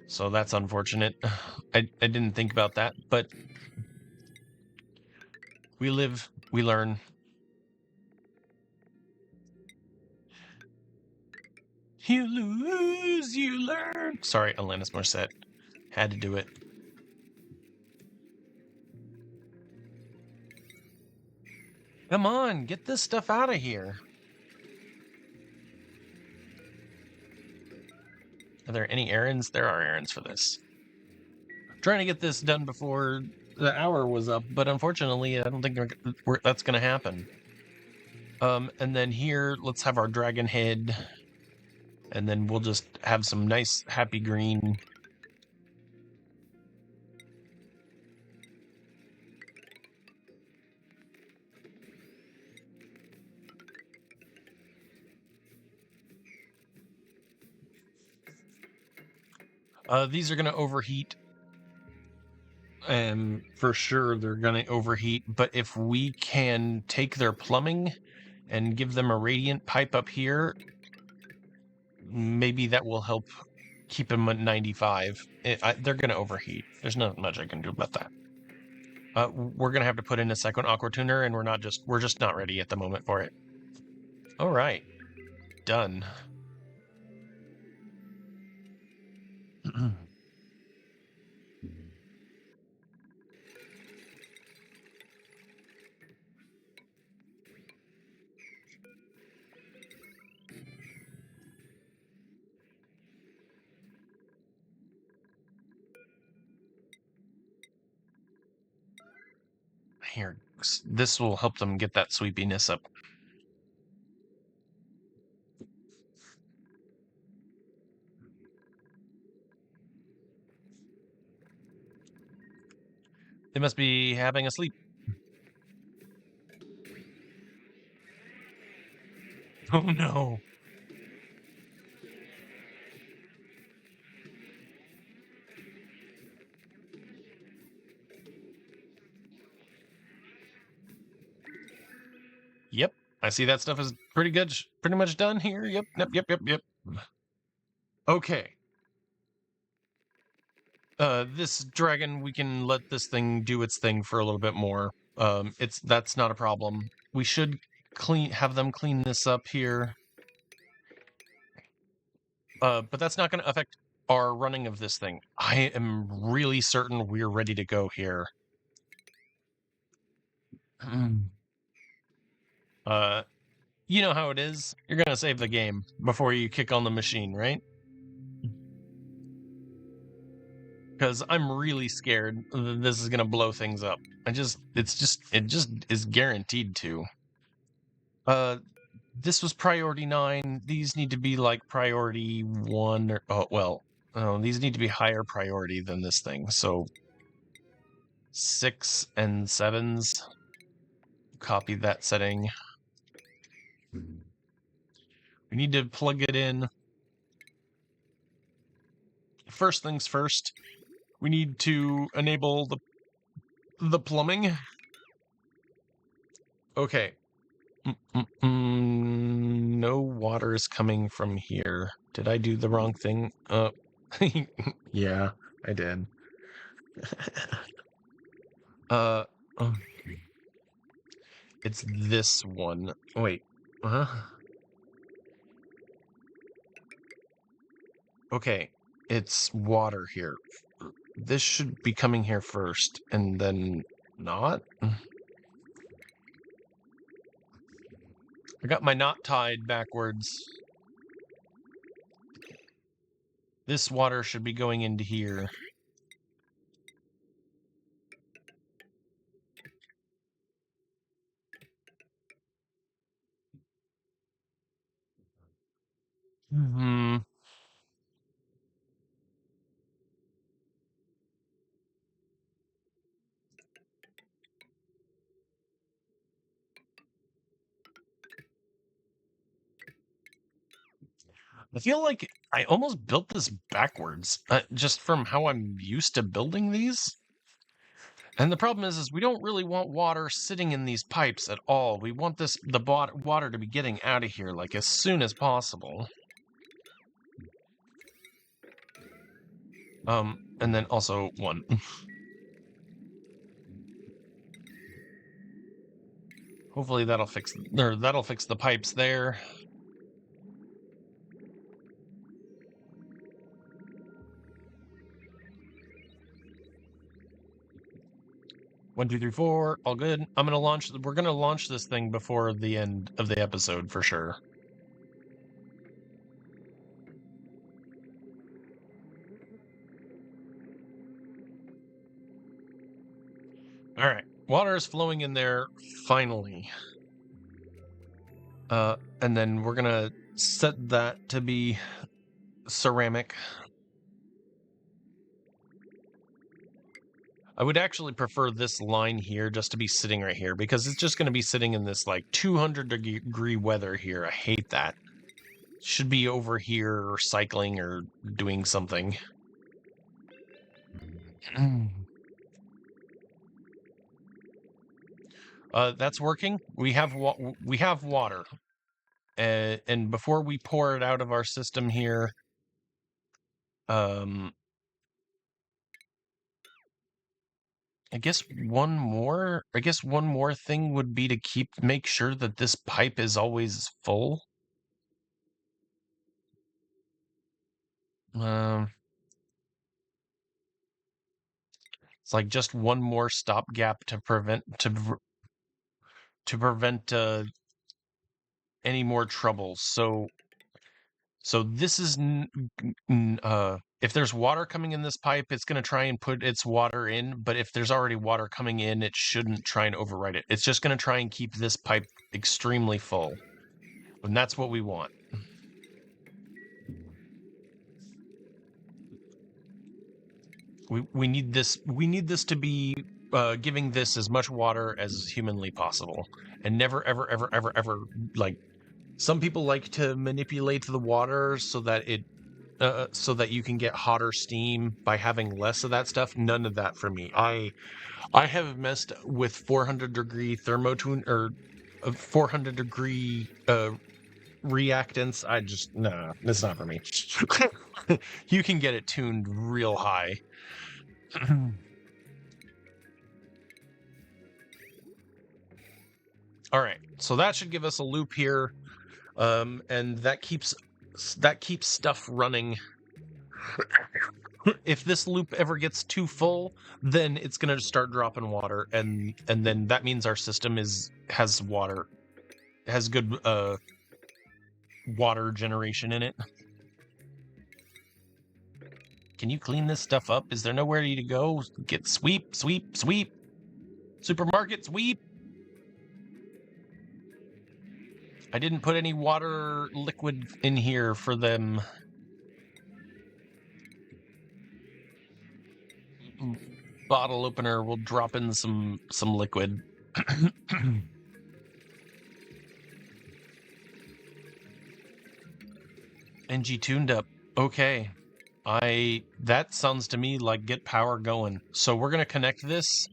So that's unfortunate. I didn't think about that, but we live, we learn. You lose, you learn. Sorry, Alanis Morissette. Had to do it. Come on, get this stuff out of here. Are there any errands? There are errands for this. I'm trying to get this done before the hour was up, but unfortunately, I don't think that's going to happen. And then here, let's have our dragon head. And then we'll just have some nice, happy green. These are going to overheat. And for sure, they're going to overheat. But if we can take their plumbing and give them a radiant pipe up here, maybe that will help keep them at 95. They're going to overheat. There's not much I can do about that. We're going to have to put in a second aqua tuner, and we're just not ready at the moment for it. All right. Done. Here, this will help them get that sweepiness up. They must be having a sleep. Oh no. Yep, I see that stuff is pretty good, pretty much done here. Yep. Okay. This dragon, we can let this thing do its thing for a little bit more. That's not a problem. We should have them clean this up here. But that's not going to affect our running of this thing. I am really certain we're ready to go here. You know how it is. You're going to save the game before you kick on the machine, right? because I'm really scared that this is gonna blow things up. It just is guaranteed to. This was priority 9. These need to be like priority 1 or these need to be higher priority than this thing. So 6 and 7s. Copy that setting. We need to plug it in. First things first, we need to enable the plumbing. Okay. No water is coming from here. Did I do the wrong thing? Yeah, I did. Oh. It's this one. Wait. Okay, it's water here. This should be coming here first, and then not? I got my knot tied backwards. This water should be going into here. I feel like I almost built this backwards, just from how I'm used to building these. And the problem is we don't really want water sitting in these pipes at all. We want the water to be getting out of here, like, as soon as possible. And then also 1. Hopefully that'll fix the pipes there. One, two, three, four, all good. We're gonna launch this thing before the end of the episode for sure. All right, water is flowing in there finally. And then we're gonna set that to be ceramic. I would actually prefer this line here just to be sitting right here, because it's just going to be sitting in this like 200-degree weather here. I hate that. Should be over here or cycling or doing something. That's working. We have water. And before we pour it out of our system here, I guess one more thing would be to make sure that this pipe is always full. It's like just one more stopgap to prevent any more troubles. So this is if there's water coming in this pipe, it's going to try and put its water in. But if there's already water coming in, it shouldn't try and override it. It's just going to try and keep this pipe extremely full, and that's what we want. We need this to be giving this as much water as humanly possible, and never ever like, some people like to manipulate the water so that you can get hotter steam by having less of that stuff. None of that for me. I have messed with 400-degree thermotune or 400-degree reactants. Nah, it's not for me. You can get it tuned real high. All right, so that should give us a loop here, and that keeps stuff running. If this loop ever gets too full, then it's going to start dropping water, and then that means our system has good water generation in it. Can you clean this stuff up? Is there nowhere to go? Get sweep, sweep, sweep. Supermarket, sweep. I didn't put any water liquid in here for them. Bottle opener will drop in some liquid. NG tuned up. Okay. That sounds to me like get power going. So we're gonna connect this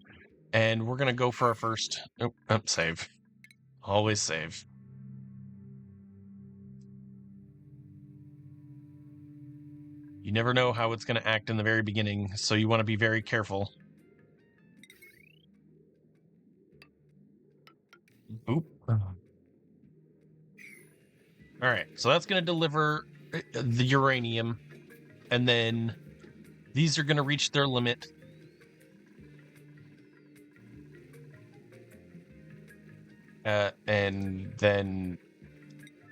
and we're gonna go for our first save. Always save. You never know how it's gonna act in the very beginning, so you want to be very careful. Oop. Alright, so that's gonna deliver the uranium, and then these are gonna reach their limit. And then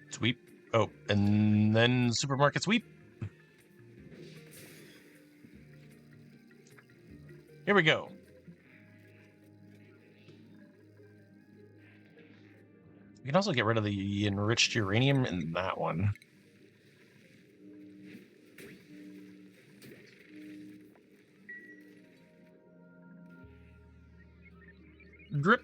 sweep. Oh, and then supermarket sweep. Here we go. We can also get rid of the enriched uranium in that one. Drip.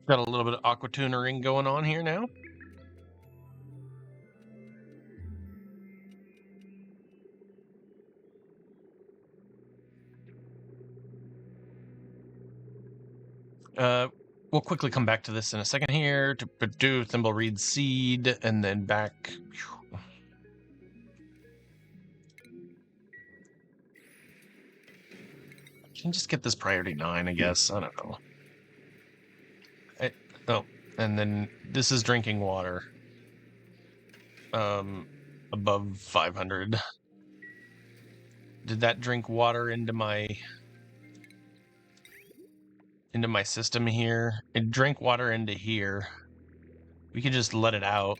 Got a little bit of aqua tunering going on here now. We'll quickly come back to this in a second here. To produce Thimblereed seed, and then back. Can just get this priority 9, I guess. I don't know. Oh, and then this is drinking water. Above 500. Did that drink water into my system here? It drank water into here. We can just let it out.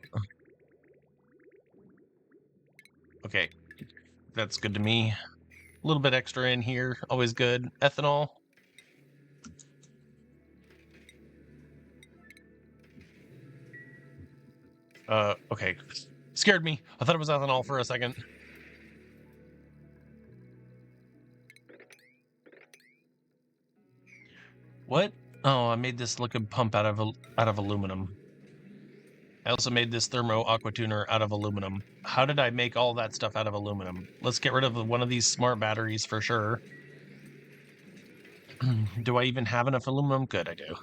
Okay, that's good to me. A little bit extra in here, always good. Ethanol. Okay. Scared me. I thought it was ethanol for a second. What? Oh, I made this liquid pump out of aluminum. I also made this thermo aqua tuner out of aluminum. How did I make all that stuff out of aluminum? Let's get rid of one of these smart batteries for sure. Do I even have enough aluminum? Good, I do.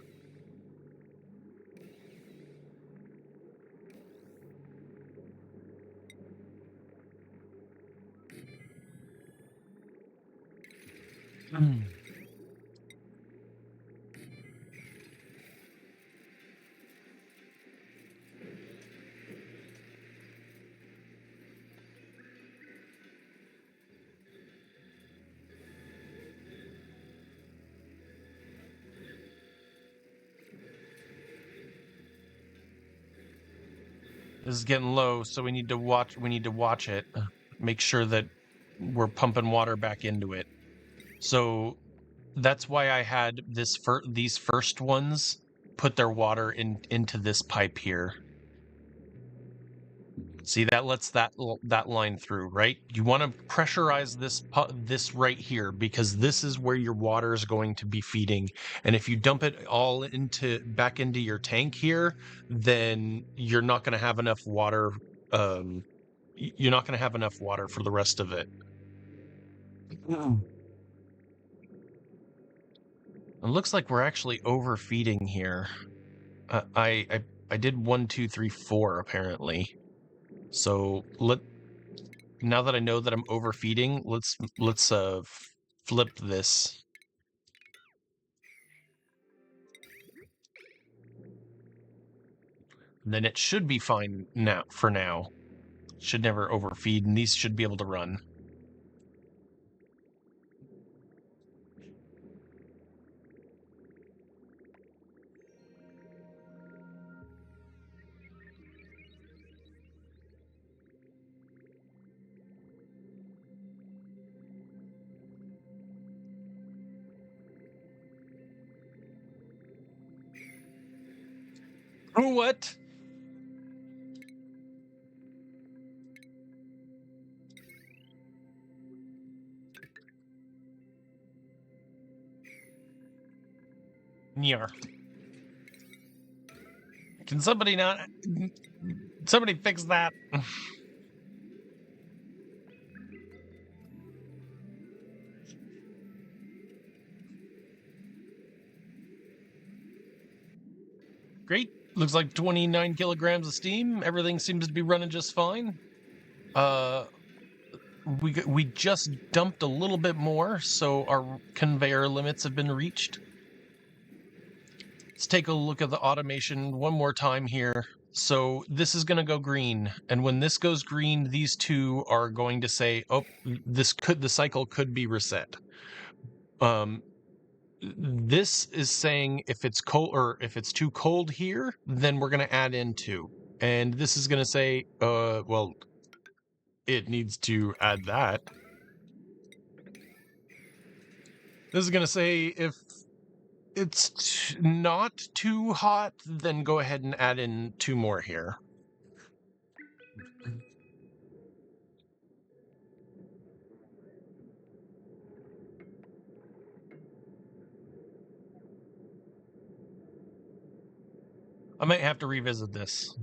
This is getting low, so we need to watch it. Make sure that we're pumping water back into it. So that's why I had these first ones put their water into this pipe here. See, that lets that line through, right? You want to pressurize this right here, because this is where your water is going to be feeding. And if you dump it all back into your tank here, then you're not going to have enough water. You're not going to have enough water for the rest of it. It looks like we're actually overfeeding here. I did 1, 2, 3, 4 apparently. So now that I know that I'm overfeeding, let's flip this. And then it should be fine now for now. should never overfeed, and these should be able to run. What? Nyar. Can somebody not... Somebody fix that? Great. Looks like 29 kilograms of steam. Everything seems to be running just fine. We just dumped a little bit more, so our conveyor limits have been reached. Let's take a look at the automation one more time here. So this is going to go green, and when this goes green, these two are going to say, "Oh, the cycle could be reset." This is saying if it's cold or if it's too cold here, then we're going to add in 2. And this is going to say, well, it needs to add that. This is going to say if it's not too hot, then go ahead and add in 2 more here. I might have to revisit this.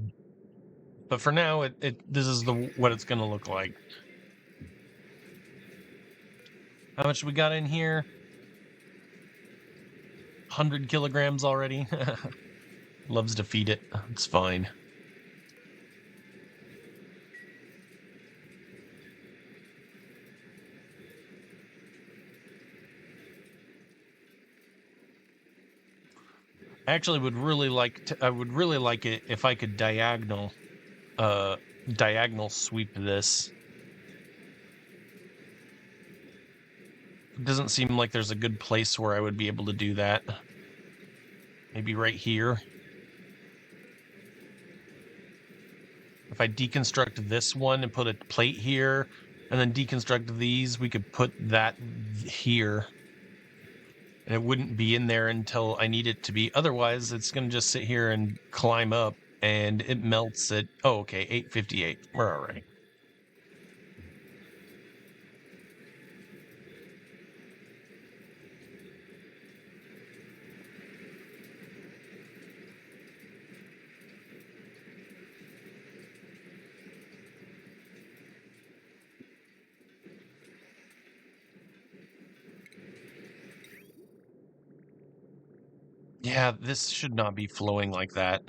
But for now, this is what it's going to look like. How much we got in here? 100 kilograms already. Loves to feed it. It's fine. I actually would really like to, I would really like it if I could diagonal sweep this. It doesn't seem like there's a good place where I would be able to do that. Maybe right here. If I deconstruct this one and put a plate here, and then deconstruct these, we could put that here. And it wouldn't be in there until I need it to be. Otherwise, it's going to just sit here and climb up, and it melts at, oh, okay, 858. We're all right. Yeah, this should not be flowing like that.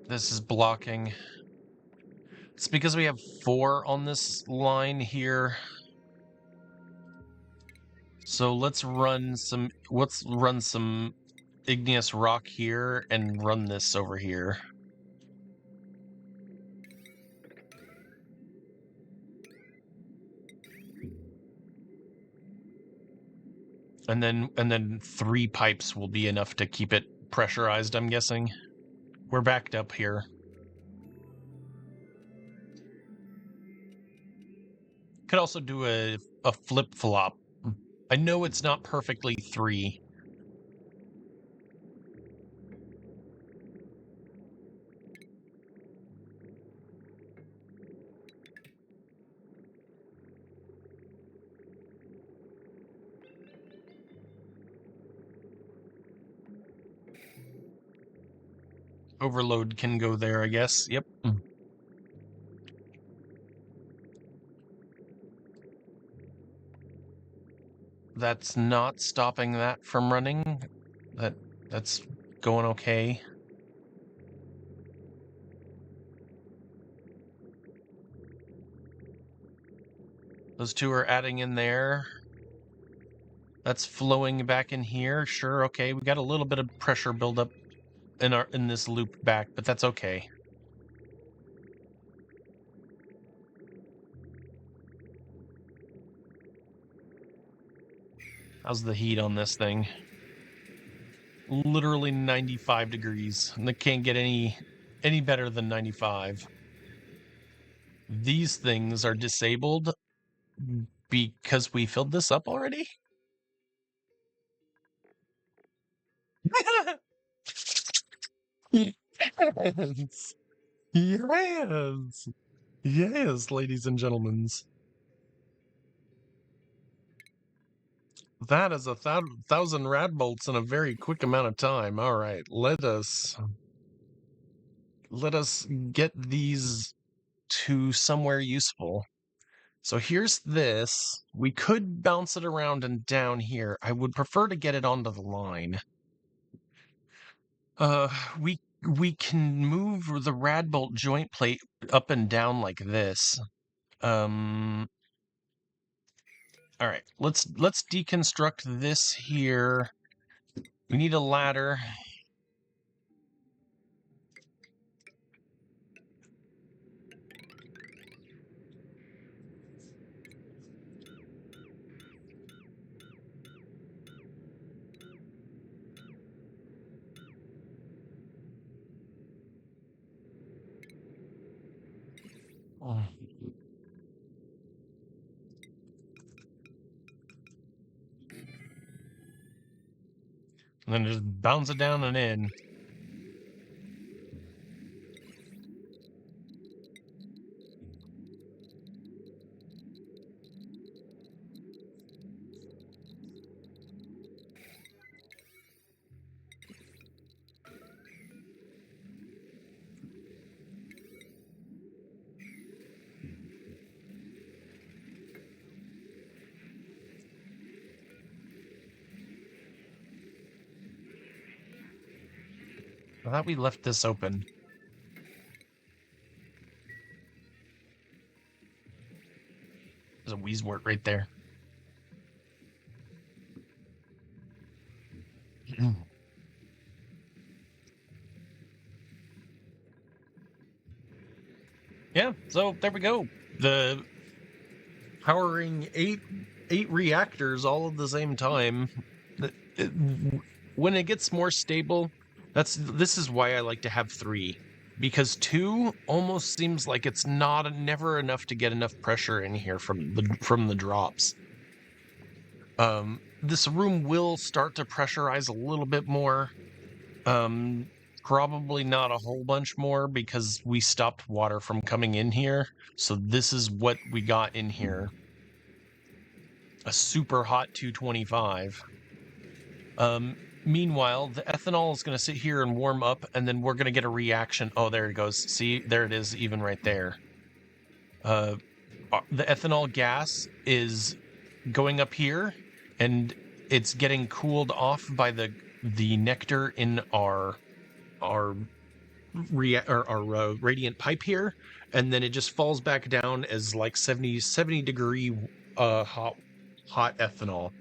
This is blocking. It's because we have 4 on this line here. So let's run some igneous rock here and run this over here. And then 3 pipes will be enough to keep it pressurized, I'm guessing. We're backed up here. Could also do a flip-flop. I know it's not perfectly 3. Overload can go there, I guess. Yep. That's not stopping that from running. That's going okay. Those two are adding in there. That's flowing back in here. Sure, okay. We got a little bit of pressure buildup in this loop back, but that's okay. How's the heat on this thing? Literally 95 degrees. And it can't get any better than 95. These things are disabled because we filled this up already? Yes. Yes. Yes, ladies and gentlemen. That is a thousand rad bolts in a very quick amount of time. All right, let us get these to somewhere useful. So here's this. We could bounce it around and down here. I would prefer to get it onto the line. We can move the rad bolt joint plate up and down like this. All right, let's deconstruct this here. We need a ladder. Oh. And then just bounce it down and in. I thought we left this open. There's a Wheezewort right there. Yeah, so there we go. The powering eight reactors all at the same time. When it gets more stable, this is why I like to have 3, because 2 almost seems like it's never enough to get enough pressure in here from the drops. This room will start to pressurize a little bit more. Probably not a whole bunch more because we stopped water from coming in here. So this is what we got in here. A super hot 225. Meanwhile, the ethanol is going to sit here and warm up, and then we're going to get a reaction. Oh, there it goes. See, there it is, even right there. The ethanol gas is going up here, and it's getting cooled off by the nectar in our radiant pipe here, and then it just falls back down as like 70 degree hot ethanol.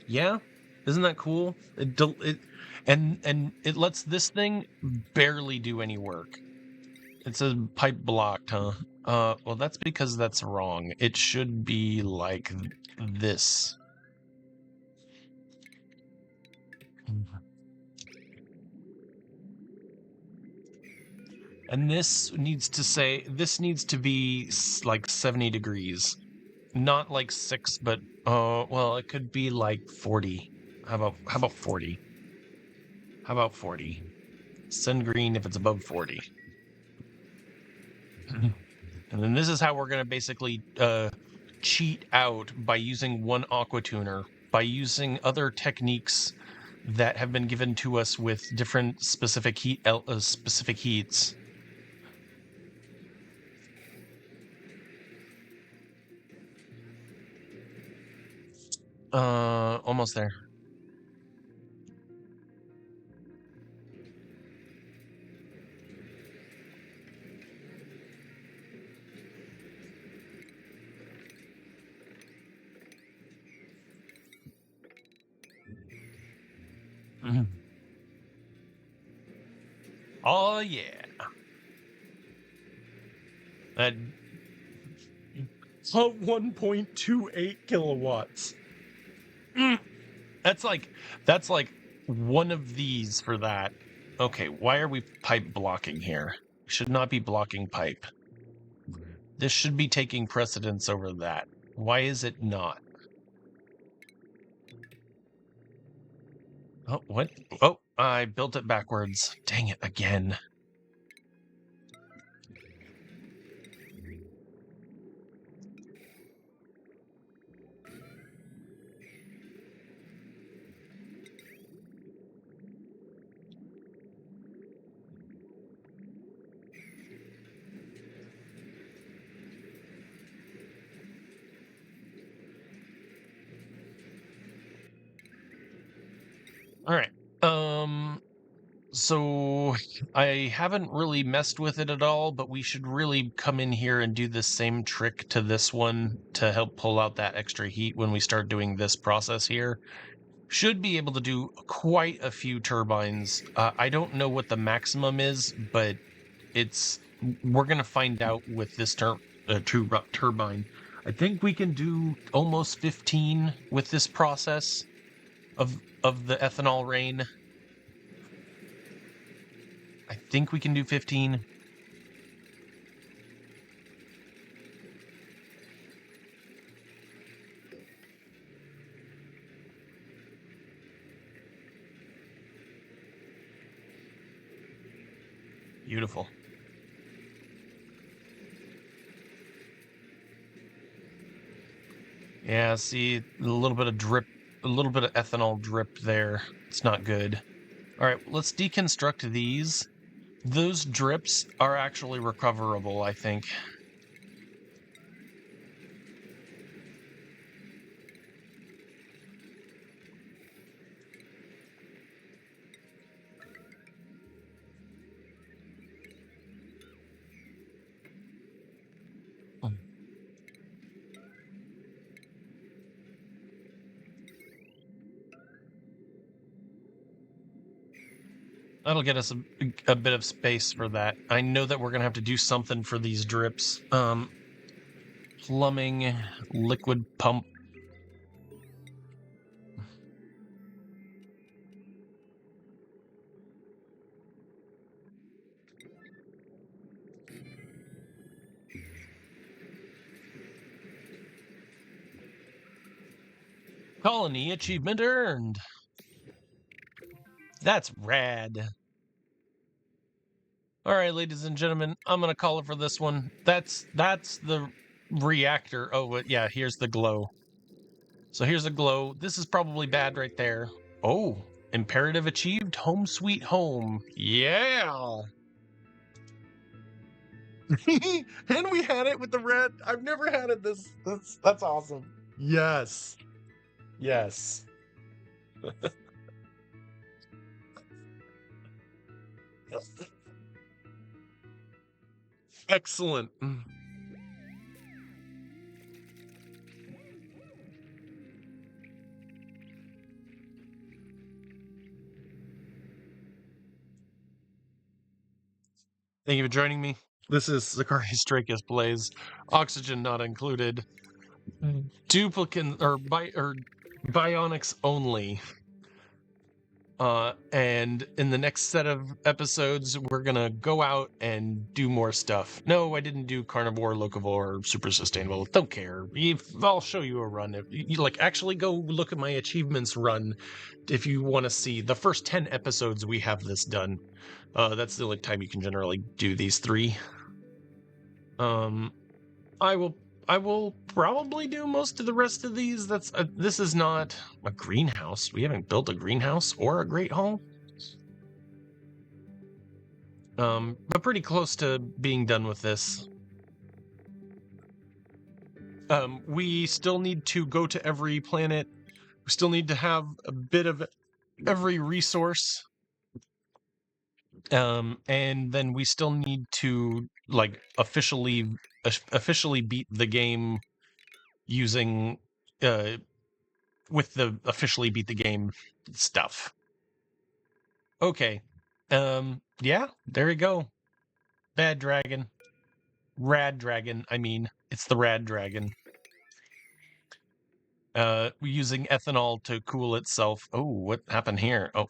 Yeah, isn't that cool? And it lets this thing barely do any work. It says pipe blocked, huh? Well, that's because that's wrong. It should be like this. And this needs to be like 70 degrees. Not like 6, but well, it could be like 40. How about 40? How about 40? Send green if it's above 40. And then this is how we're going to basically cheat out by using one aqua tuner, by using other techniques that have been given to us with different specific heats. Almost there. Oh, yeah. That 1.28 kilowatts. That's like one of these for that. Okay, why are we pipe blocking here? We should not be blocking pipe. This should be taking precedence over that. Why is it not? Oh, what? Oh, I built it backwards. Dang it, again. All right. So I haven't really messed with it at all, but we should really come in here and do the same trick to this one to help pull out that extra heat when we start doing this process here. Should be able to do quite a few turbines. I don't know what the maximum is, but we're gonna find out with this turbine. I think we can do almost 15 with this process of the ethanol rain. I think we can do 15. Beautiful. Yeah, see, a little bit of drip, a little bit of ethanol drip there. It's not good. All right, let's deconstruct these. Those drips are actually recoverable, I think. That'll get us a bit of space for that. I know that we're gonna have to do something for these drips. Plumbing, liquid pump. Colony achievement earned. That's rad. All right, ladies and gentlemen, I'm gonna call it for this one. That's the reactor. Oh, but yeah, here's the glow. So here's a glow. This is probably bad right there. Oh, imperative achieved. Home sweet home. Yeah. And we had it with the red. I've never had it this. That's awesome. Yes. Yes. Excellent. Thank you for joining me. This is Zacharias Dracus Blaze. Oxygen not included. Duplicate or Bionics only. And in the next set of episodes, we're gonna go out and do more stuff. No, I didn't do carnivore, locavore, super sustainable. Don't care. I'll show you a run. If you like, actually go look at my achievements run if you want to see the first 10 episodes. We have this done. That's the only time you can generally do these 3. I will probably do most of the rest of these. This is not a greenhouse. We haven't built a greenhouse or a great hall. But pretty close to being done with this. We still need to go to every planet. We still need to have a bit of every resource. And then we still need to like officially beat the game using with the officially beat the game stuff. Okay, Yeah, there you go. Bad dragon. Rad dragon, I mean. It's the rad dragon. Using ethanol to cool itself. Oh, what happened here? Oh,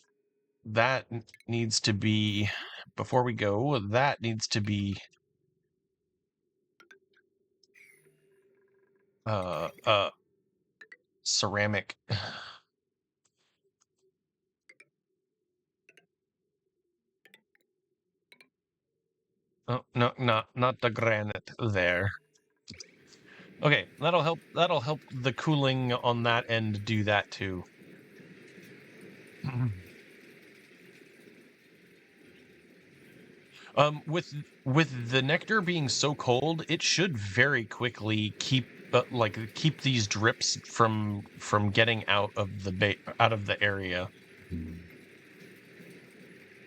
that needs to be, before we go, that needs to be ceramic. Oh, no, not the granite there. Okay, that'll help the cooling on that end do that too. With the nectar being so cold, it should very quickly keep keep these drips from getting out of the area.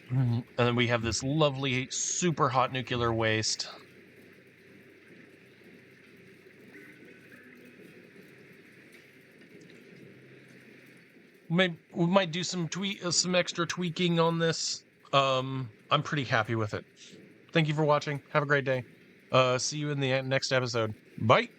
And then we have this lovely super hot nuclear waste. We might do some extra tweaking on this. I'm pretty happy with it. Thank you for watching. Have a great day. See you in the next episode. Bye.